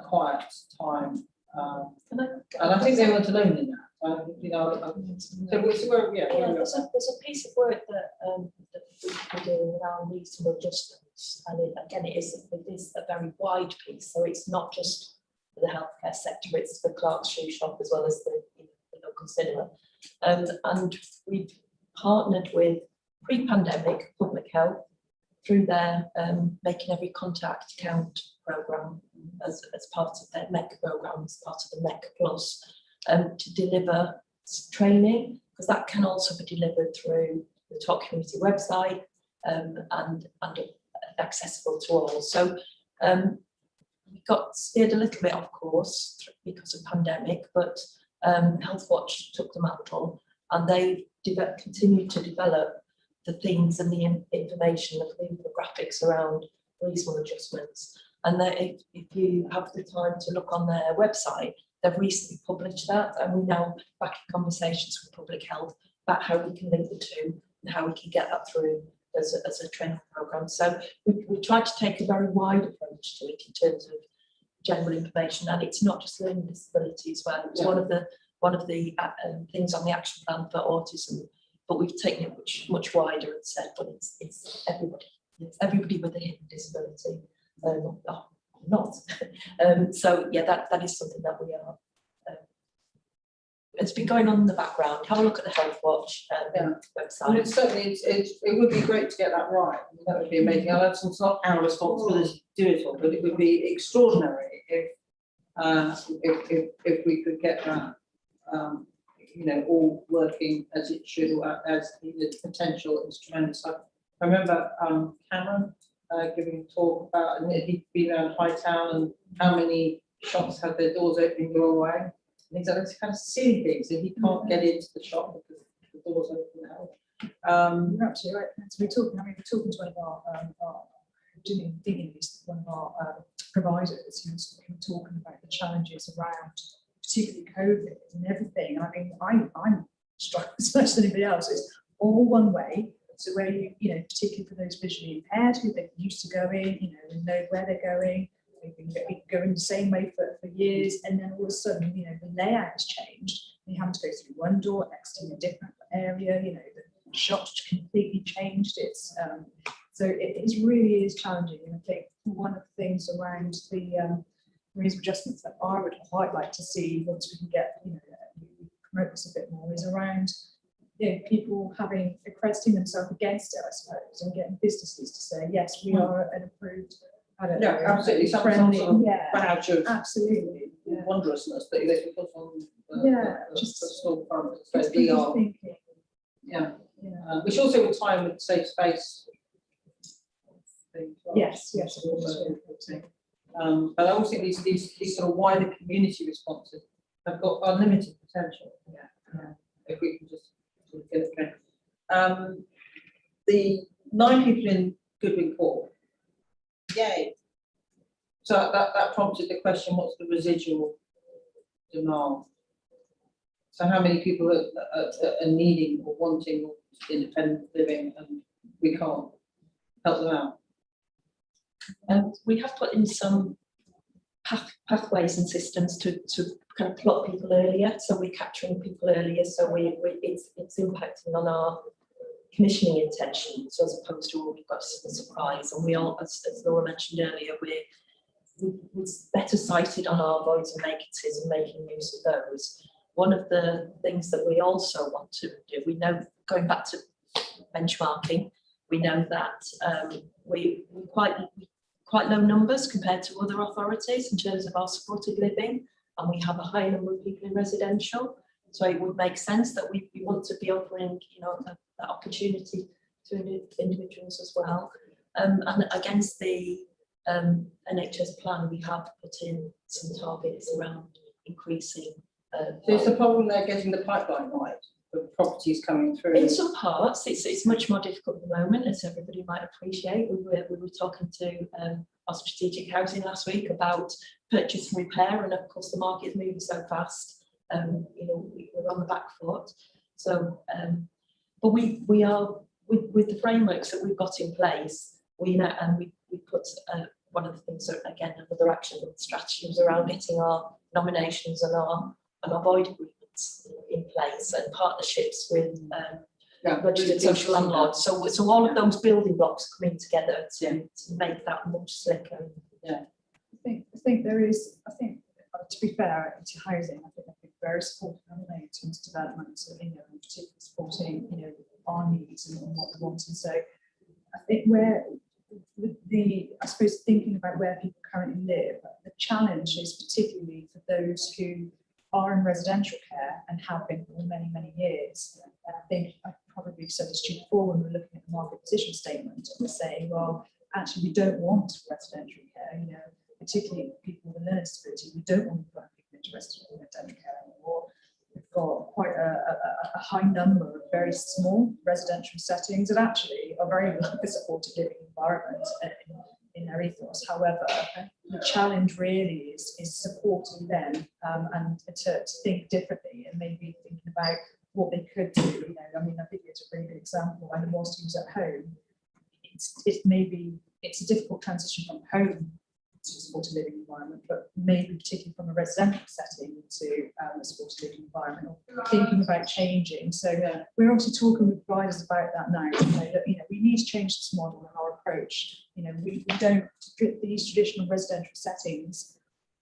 quiet time, and I think they weren't alone in that. You know, There's a piece of work that we do around reasonable adjustments, and it is a very wide piece. So it's not just for the healthcare sector; it's for Clark's Shoe Shop as well as the local cinema. And we've partnered with pre-pandemic Public Health through their Making Every Contact Count programme as part of their MEC programme, as part of the MEC Plus, to deliver training, because that can also be delivered through the Talk Community website and accessible to all. So we got steered a little bit off course because of pandemic, but Healthwatch took the mantle, and they continued to develop the things and the information of the infographics around reasonable adjustments. And if you have the time to look on their website, they've recently published that, and we're now back in conversations with Public Health about how we can link the two and how we can get that through as a training programme. So we tried to take a very wide approach to it in terms of general information, and it's not just learning disability as well. It's one of the things on the action plan for autism, but we've taken it much wider and said, but it's everybody. It's everybody with a hidden disability. Not. So yeah, that is something that we are. It's been going on in the background. Have a look at the Healthwatch website. And it would be great to get that right. I mean, that would be amazing. I know it's not our responsibility to do it all, but it would be extraordinary if we could get that, you know, all working as it should, or as the potential is tremendous. I remember Cameron giving a talk about, and he'd been around Hightown and how many shops had their doors opening the wrong way. And he's like, it's kind of silly things if he can't get into the shop because the door's open now. You're absolutely right. So we're talking to one of our digging is one of our providers who's talking about the challenges around particularly COVID and everything. I mean, I'm struck as much as anybody else. It's all one way. So where you know, particularly for those visually impaired who they're used to going, you know, and know where they're going, they've been going the same way for years, and then all of a sudden, you know, the layout has changed. You have to go through one door, exiting a different area, you know, the shop's completely changed. It's so it really is challenging. And I think one of the things around the reasonable adjustments that I would quite like to see once we can get, you know, promote this a bit more is around, you know, people accrediting themselves against it, I suppose, and getting businesses to say, yes, we are an approved, I don't know, absolutely, some friendly, sort of yeah, badge of absolutely, yeah. wondrousness that they can put on Just the storefront. So just we people are, thinking, yeah, yeah. which also with time with safe space. Yes, of course. And I also think these sort of wider community responses have got unlimited potential. If we can just sort of get it going. The 9 people in Goodwin Court, yay. So that prompted the question, what's the residual demand? So how many people are needing or wanting independent living, and we can't help them out? We have put in some pathways and systems to kind of plot people earlier, so we're capturing people earlier, so it's impacting on our commissioning intention, so as opposed to we've got a surprise. And we all, as Laura mentioned earlier, we're better sighted on our voids and vacancies and making use of those. One of the things that we also want to do, we know, going back to benchmarking, we know that we quite low numbers compared to other authorities in terms of our supported living, and we have a high number of people in residential. So it would make sense that we want to be offering, you know, that opportunity to individuals as well. And against the NHS plan, we have put in some targets around increasing. So it's the problem they're getting the pipeline right, the properties coming through. In some parts, it's much more difficult at the moment, as everybody might appreciate. We were talking to our strategic housing last week about purchase and repair, and of course the market is moving so fast. You know, we're on the back foot. So, but we are with the frameworks that we've got in place. We know, and we put one of the things that, again, another action strategy was around getting our nominations and our void agreements in place, and partnerships with registered social landlords. So all of those building blocks are coming together to make that much slicker. I think there is. I think to be fair to housing, I think they're very supportive in terms of development, so, you know, and particularly supporting, you know, our needs and what we want. And so I think where I suppose thinking about where people currently live, the challenge is particularly for those who are in residential care and have been for many, many years. And I think I probably said this to you before when we were looking at the market position statement, and we're saying, well, actually, we don't want residential care, you know, particularly people with a learning disability, we don't want to put people into residential care anymore. We've got quite a high number of very small residential settings that actually are very like a supported living environment in their ethos. However, the challenge really is supporting them and to think differently, and maybe thinking about what they could do. You know, I mean, I think it's a really good example. When whilst he was at home, it's a difficult transition from home to a supported living environment, but maybe particularly from a residential setting to a supported living environment, or thinking about changing. So we're obviously talking with providers about that now. To know that, you know, we need to change this model and our approach. You know, we don't. These traditional residential settings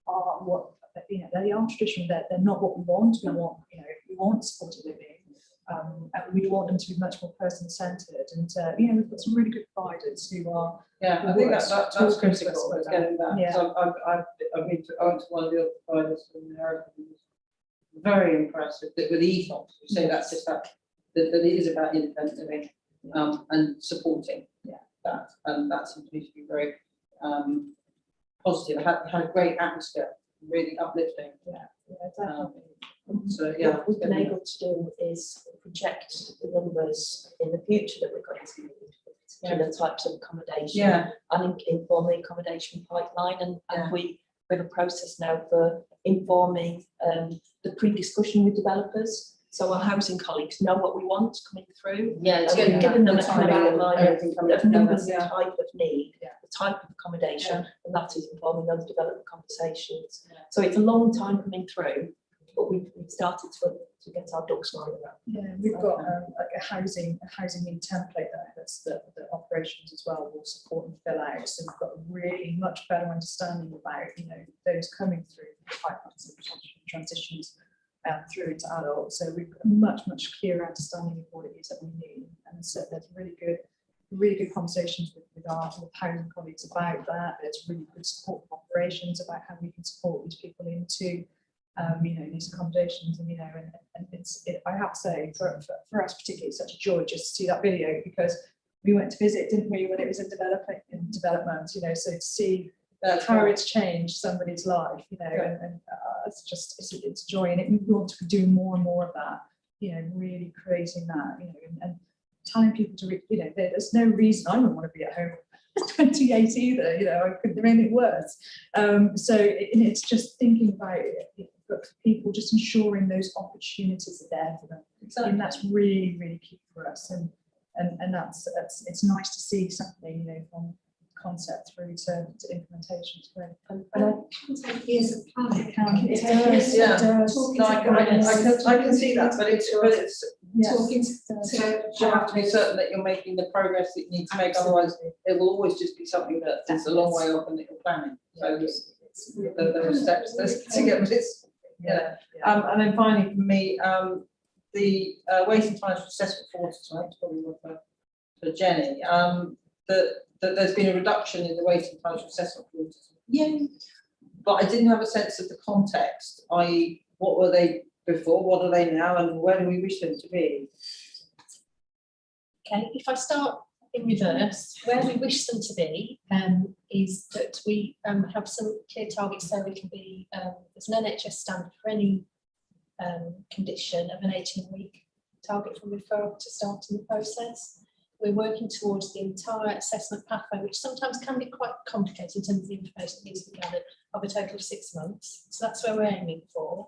are what, you know, they are traditional. They're not what we want. We want, you know, we want supported living. And we want them to be much more person-centred, and you know, we've got some really good providers who are. I think that's critical. Getting that. Yeah. So I went to one of the other providers from America, who was very impressed with the ethos. You say that's just that it is about independent living and supporting that, and that seems to be very positive. I had a great atmosphere, really uplifting. Definitely. So What we've been able to do is project the numbers in the future that we're going to need for particular types of accommodation, and inform the accommodation pipeline. And we have a process now for informing the pre-discussion with developers. So our housing colleagues know what we want coming through. Yeah, So we've given them a kind of outline everything coming of numbers, the together. type of need, Yeah. the type of accommodation, and that is informing those development conversations. So it's a long time coming through, but we've started to get our ducks lined up. Yeah, we've got like a housing need template there that's the operations as well will support and fill out. So we've got a really much better understanding about, you know, those coming through the pipelines and transitions through into adults. So we've got a much clearer understanding of what it is that we need. And so there's really good conversations with our housing colleagues about that. There's really good support from operations about how we can support these people into you know, these accommodations, and you know, and I have to say for us particularly, it's such a joy just to see that video, because we went to visit, didn't we, when it was in development, you know, so to see how it's changed somebody's life, you know, and it's just it's a joy, and we want to be doing more and more of that, you know, really creating that, you know, and telling people to, you know, there's no reason I don't want to be at home 28 either, you know, I couldn't do anything worse. So it's just thinking about it, but for people, just ensuring those opportunities are there for them. Exactly. And that's really key for us. And that's it's nice to see something, you know, from concept through to implementation. And I can take years of planning. It does. No, I can see that, but it's talking to you have to be certain that you're making the progress that you need to make. Otherwise, it will always just be something that's a long way off and that you're planning. So there are steps to get this. Yeah. And then finally, for me, the waiting times for assessment for water types, probably for Jenny. That there's been a reduction in the waiting times for assessment for water. Yeah. But I didn't have a sense of the context, i.e., what were they before, what are they now, and where do we wish them to be? Okay, if I start in reverse, where we wish them to be is that we have some clear targets so we can be, there's an NHS standard for any condition of an 18-week target from referral to starting the process. We're working towards the entire assessment pathway, which sometimes can be quite complicated in terms of the information that needs to be gathered, of a total of 6 months. So that's where we're aiming for.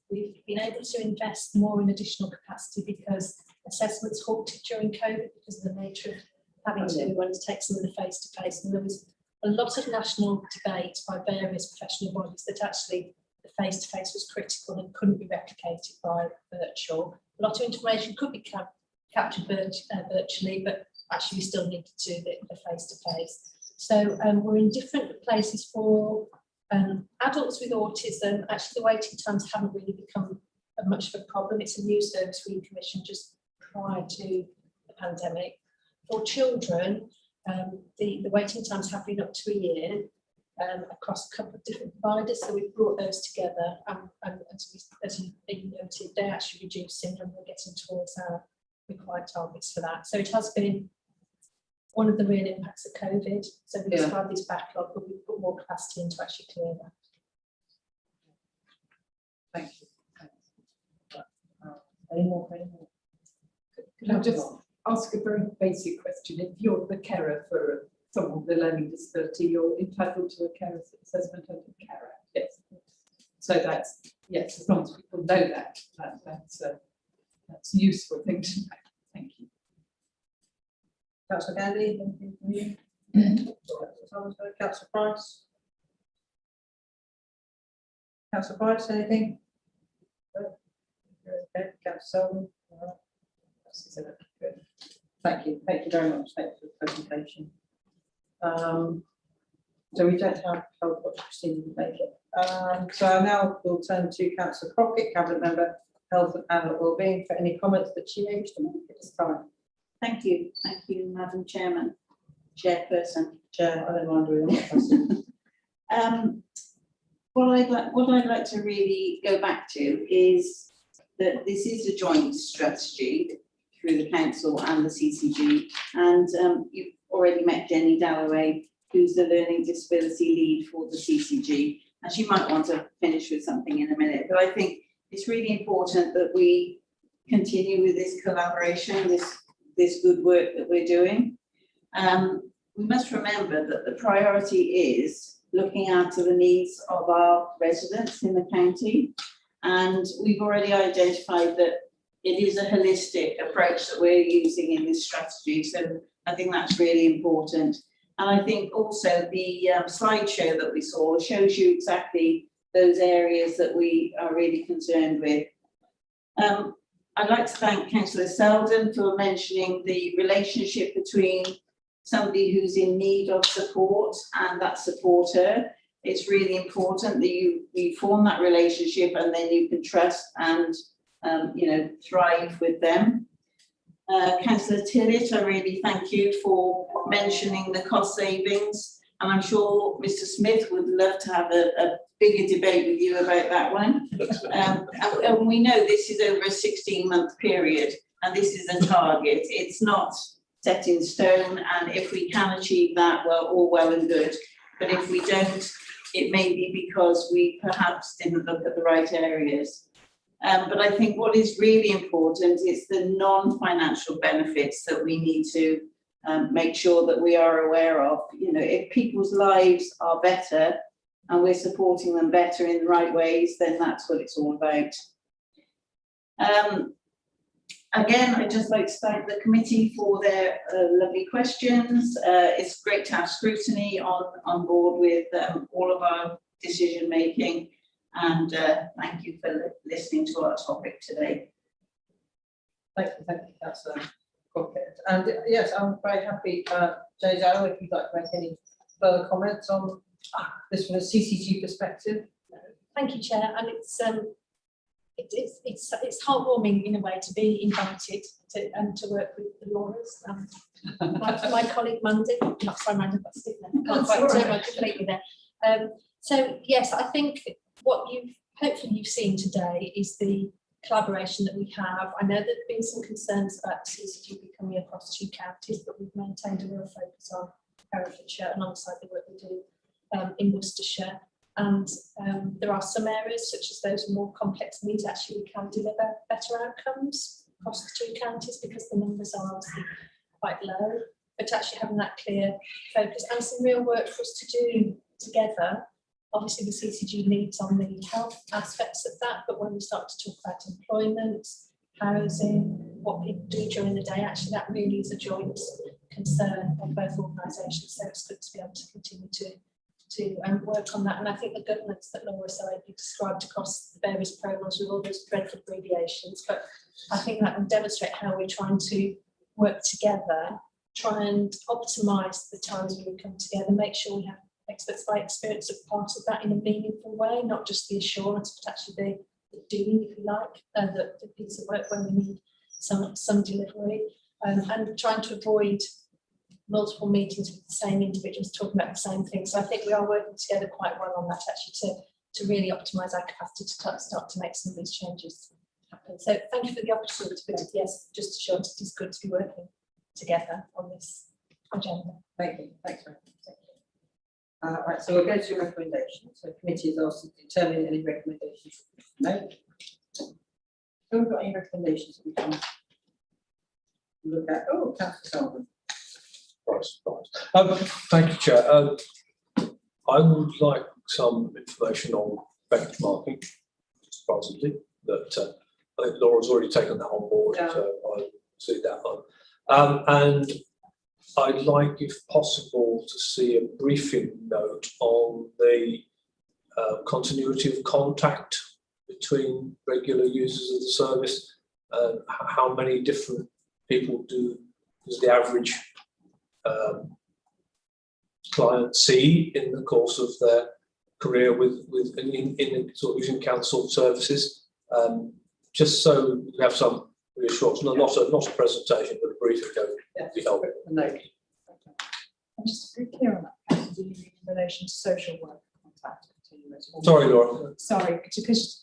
We've been able to invest more in additional capacity because assessments halted during COVID because of the nature of having to undertake some of the face-to-face. And there was a lot of national debate by various professional bodies that actually the face-to-face was critical and couldn't be replicated by virtual. A lot of information could be captured virtually, but actually we still need to do the face-to-face. So we're in different places for adults with autism. Actually, the waiting times haven't really become much of a problem. It's a new service we commissioned just prior to the pandemic. For children, the waiting times have been up to a year across a couple of different providers. So we've brought those together, and as you noted, they're actually reducing, and we're getting towards our required targets for that. So it has been one of the real impacts of COVID. So we describe this backlog, but we've put more capacity in to actually clear that. Thank you. Any more? Can I just ask a very basic question? If you're the carer for someone with a learning disability, you're entitled to a carer assessment under carer. Yes. So that's, yes, as long as people know that, that's a useful thing to know. Thank you. Councillor Gandy, anything from you? Councillor Price? Councillor Price, anything? Okay, Councillor Selwyn? Good. Thank you very much. Thank you for the presentation. So we don't have health, but Christine didn't make it. So now we'll turn to Councillor Crockett, Cabinet Member, Health and Adult Wellbeing, for any comments that she wishes to make at this time. Thank you, Madam Chairman, Chairperson. Chair, I don't mind doing that. What I'd like to really go back to is that this is a joint strategy through the council and the CCG, and you've already met Jenny Dalloway, who's the learning disability lead for the CCG, and she might want to finish with something in a minute, but I think it's really important that we continue with this collaboration, this good work that we're doing. We must remember that the priority is looking after the needs of our residents in the county, and we've already identified that it is a holistic approach that we're using in this strategy. So I think that's really important. And I think also the slideshow that we saw shows you exactly those areas that we are really concerned with. I'd like to thank Councillor Selden for mentioning the relationship between somebody who's in need of support and that supporter. It's really important that you form that relationship and then you can trust and thrive with them. Councillor Tillett, I really thank you for mentioning the cost savings, and I'm sure Mr. Smith would love to have a bigger debate with you about that one. And we know this is over a 16-month period, and this is a target. It's not set in stone, and if we can achieve that, well, all well and good. But if we don't, it may be because we perhaps didn't look at the right areas. But I think what is really important is the non-financial benefits that we need to make sure that we are aware of. If people's lives are better and we're supporting them better in the right ways, then that's what it's all about. Again, I'd just like to thank the committee for their lovely questions. It's great to have scrutiny on board with all of our decision making. And thank you for listening to our topic today. Thank you, that's complicated. And yes, I'm very happy, Joe, if you'd like to make any further comments on this from a CCG perspective. Thank you, Chair, and it's heartwarming in a way to be invited to work with the Laura's. My colleague Mandy, not sorry Mandy, but can't quite turn my completely there. So yes, I think what hopefully you've seen today is the collaboration that we have. I know there have been some concerns about the CCG becoming across 2 counties, but we've maintained a real focus on Herefordshire alongside the work we do in Worcestershire. And there are some areas, such as those with more complex needs, actually we can deliver better outcomes across the 2 counties because the numbers are obviously quite low. But actually having that clear focus and some real work for us to do together. Obviously, the CCG leads on the health aspects of that, but when we start to talk about employment, housing, what people do during the day, actually that really is a joint concern of both organisations. So it's good to be able to continue to work on that. And I think the governance that Laura so ably described across the various programmes with all those dreadful abbreviations, but I think that will demonstrate how we're trying to work together, try and optimise the times when we come together, make sure we have experts by experience as part of that in a meaningful way, not just the assurance, but actually the doing, if you like, the piece of work when we need some delivery, and trying to avoid multiple meetings with the same individuals talking about the same thing. So I think we are working together quite well on that actually to really optimise our capacity to start to make some of these changes happen. So thank you for the opportunity, but yes, just to show it is good to be working together on this agenda. Thank you. Thanks very much. Thank you. Right, so we'll go to recommendations. So the committee is asked to determine any recommendations to make. Who have got any recommendations that we can look at? Oh, Councillor Selden. Thank you, Chair. I would like some information on benchmarking, possibly, that I think Laura's already taken that on board, so I'll see that one. And I'd like, if possible, to see a briefing note on the continuity of contact between regular users of the service. How many different people does the average client see in the course of their career in sort of using council services? Just so we have some reassurance, not a presentation, but a briefing note. Be helpful. And just to be clear on that, do you mean in relation to social work contact continuous? Sorry, Laura. Sorry,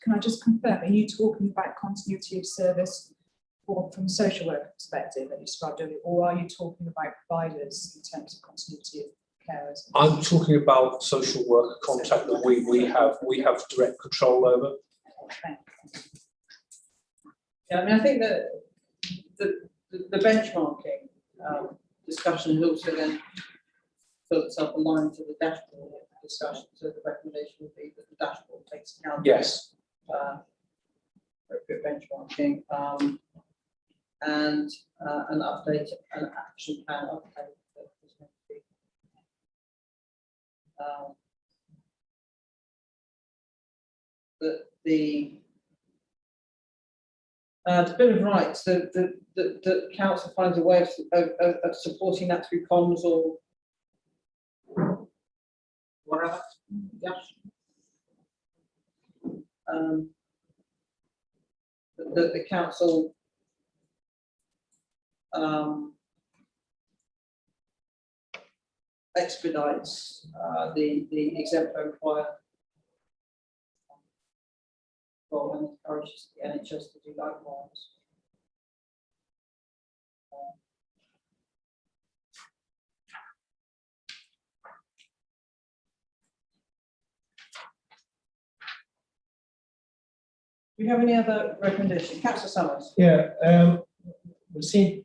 can I just confirm, are you talking about continuity of service from a social worker perspective that you described earlier, or are you talking about providers in terms of continuity of carers? I'm talking about social worker contact that we have direct control over. Okay. Yeah, I mean, I think that the benchmarking discussion has also then built itself aligned to the dashboard discussion. So the recommendation would be that the dashboard takes account. Yes. appropriate benchmarking, and an update, an action plan update. That is meant to be. The Bill of Rights, the council finds a way of supporting that through comms or whatever. Yeah. The council expedites the exemplar required. Well, and encourages the NHS to do likewise. Do you have any other recommendations? Councillor Summers. Yeah, we seem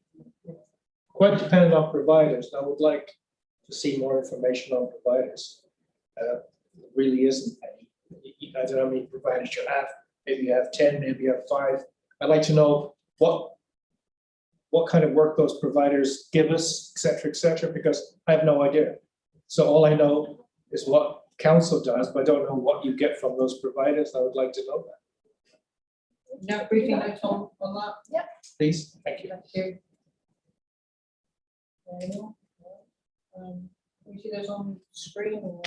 quite dependent on providers. I would like to see more information on providers. There really isn't any. I don't know how many providers you have. Maybe you have 10, maybe you have 5. I'd like to know what kind of work those providers give us, et cetera, because I have no idea. So all I know is what council does, but I don't know what you get from those providers. I would like to know that. No briefing notes on that? Yep. Please, thank you. Thank you. We see those on screen or?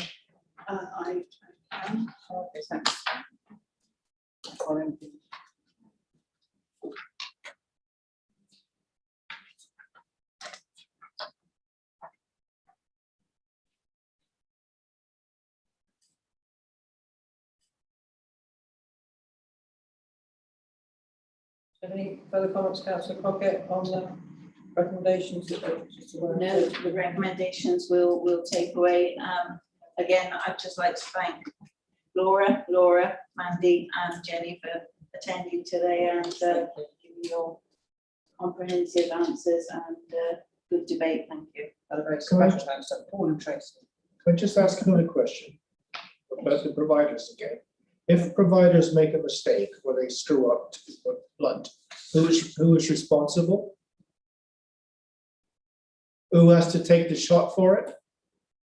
I can. Okay, thanks. Any further comments, Councillor Crockett, on the recommendations? No, the recommendations will take away. Again, I'd just like to thank Laura, Mandy and Jenny for attending today and giving your comprehensive answers and good debate. Thank you. Had a very special thanks to Paul and Tracy. Can I just ask another question about the providers again? If providers make a mistake or they screw up, to be put blunt, who is responsible? Who has to take the shot for it?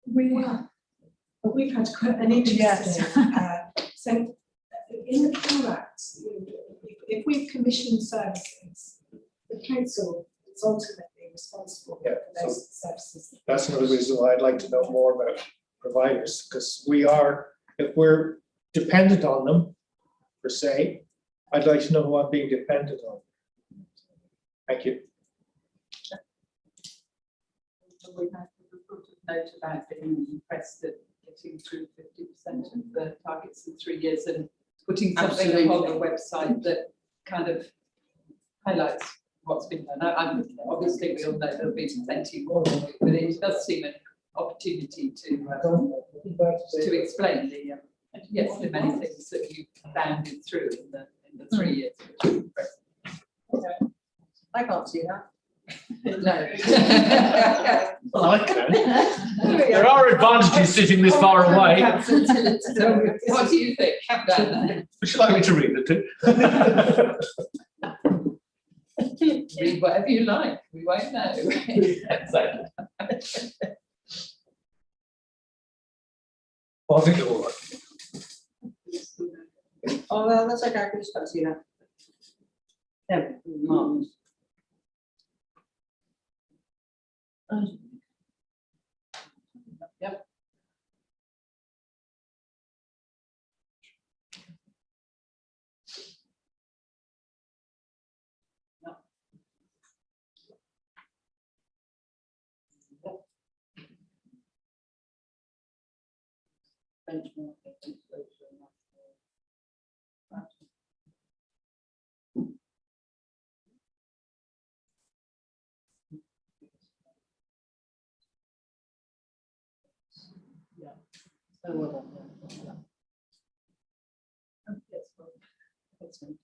We've had quite an interesting. So in the Care Act, if we've commissioned services, the council is ultimately responsible for those services. That's another reason why I'd like to know more about providers, because if we're dependent on them, per se, I'd like to know who I'm being dependent on. Thank you. We have a note about being impressed at getting through 50% of the targets in 3 years and putting something up on the website that kind of highlights what's been done. Obviously, we all know there'll be plenty more, but it does seem an opportunity to explain the the many things that you've bounded through in the 3 years. Okay. I can't see that. No. Well, I can. There are advantages sitting this far away. What do you think? Would you like me to read it too? Read whatever you like. We won't know. Exactly. Well, I think it will work. Oh, well, that's okay. I can just see that. Yeah, marvelous. Yep. Benchmark. Oh, well done. Yeah. That's fine.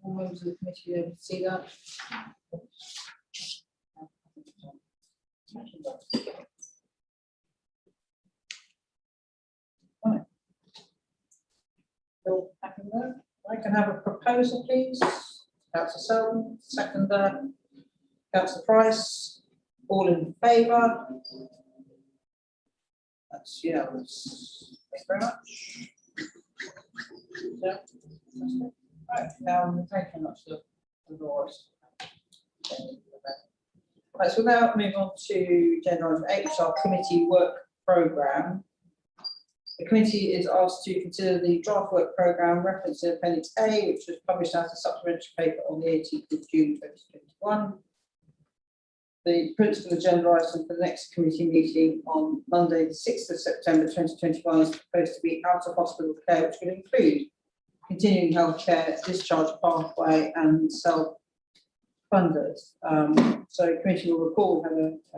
all members of the committee able to see that? Right. Bill, happy with that? I can have a proposal, please. Councillor Selden, seconder. Councillor Price, all in favour? That's unanimous. Thank you very much. Yeah. Right, thank you very much for the Doris. Right, so we'll now move on to agenda item 8, which is our committee work programme. The committee is asked to consider the draft work programme referenced in Appendix A, which was published as a supplementary paper on the 18th of June 2021. The principal agenda item for the next committee meeting on Monday, the 6th of September 2021 is proposed to be out of hospital care, which will include continuing healthcare, discharge pathway, and self-funded. So the committee will recall we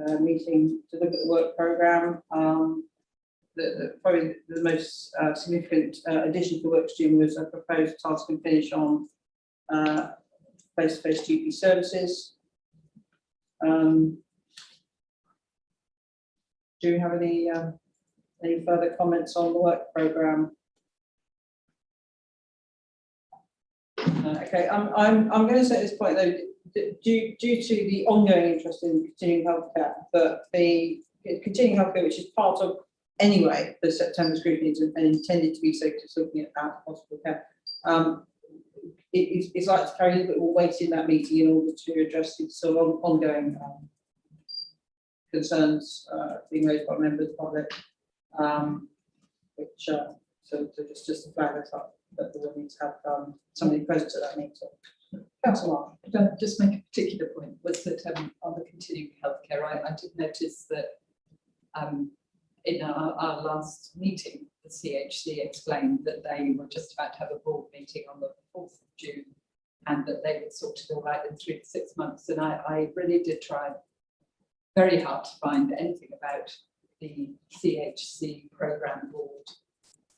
had a meeting to look at the work programme. Probably the most significant addition to the work stream was a proposed task and finish on face-to-face GP services. Do you have any further comments on the work programme? Okay, I'm going to say at this point though, due to the ongoing interest in continuing healthcare, but the continuing healthcare, which is part of anyway the September scrutiny and intended to be so, just looking at hospital care, it's like to carry a little bit more weight in that meeting in order to address the sort of ongoing concerns being raised by members of the public, which so just to flag that up, that we will need to have somebody present at that meeting. Councillor Mark. Just make a particular point was that on the continuing healthcare, I did notice that in our last meeting, the CHC explained that they were just about to have a board meeting on the 4th of June and that they would sort it all out in 3 to 6 months. And I really did try very hard to find anything about the CHC programme board.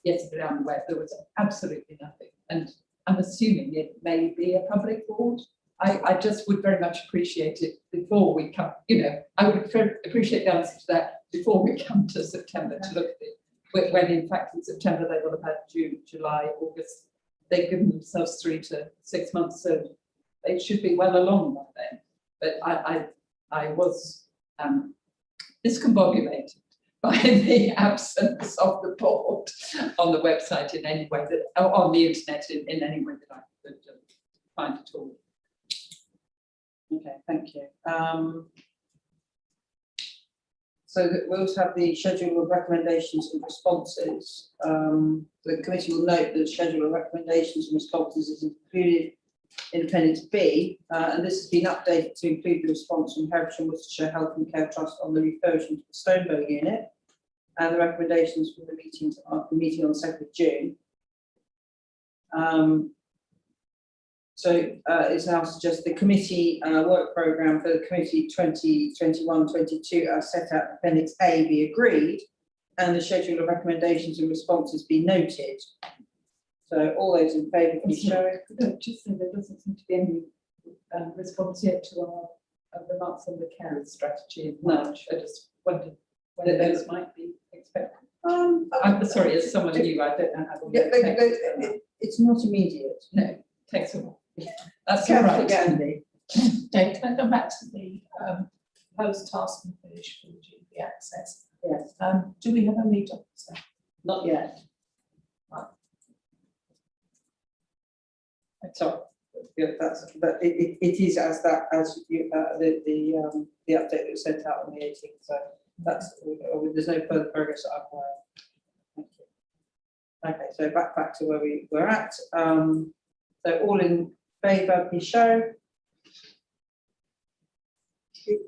Yesterday on the web, there was absolutely nothing. And I'm assuming it may be a public board. I just would very much appreciate it before we come, I would appreciate the answer to that before we come to September to look at it. When in fact in September they will have had June, July, August. They've given themselves 3 to 6 months, so they should be well along by then. But I was discombobulated by the absence of the board on the website in any way that, or on the internet in any way that I could find at all. Okay, thank you. So we also have the schedule of recommendations and responses. The committee will note that the schedule of recommendations and responses is included in Appendix B, and this has been updated to include the response from Herefordshire and Worcestershire Health and Care Trust on the refurbishment of the Stonebow unit, and the recommendations from the meeting on the 2nd of June. So it's now suggested the committee work programme for the committee 2021-22 as set out in Appendix A be agreed, and the schedule of recommendations and responses be noted. So all those in favour, please show it. Just say there doesn't seem to be any response yet to our remarks on the care strategy in March. I just wondered whether those might be expected. I'm sorry, as someone new, I don't know how to it's not immediate. No, takes a while. That's all right. Gandhi. Dave, can I go back to the proposed task and finish for the GP access? Yes. Do we have a lead officer? Not yet. Sorry. Yeah, but it is as you, the update that was sent out on the 18th. So that's there's no further progress that I'm aware of. Thank you. Okay, so back to where we were at. So all in favour, please show.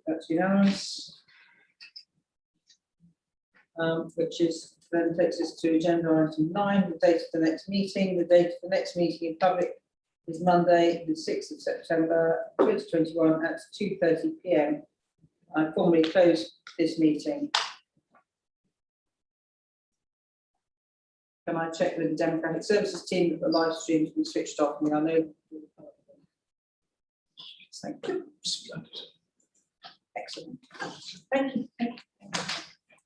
That's unanimous. Which is then takes us to agenda item 9, the date of the next meeting. The date of the next meeting in public is Monday, the 6th of September 2021 at 2:30 p.m. I formally close this meeting. Can I check with the Democratic Services team that the live stream has been switched off? I mean, I know Thank you. Excellent. Thank you.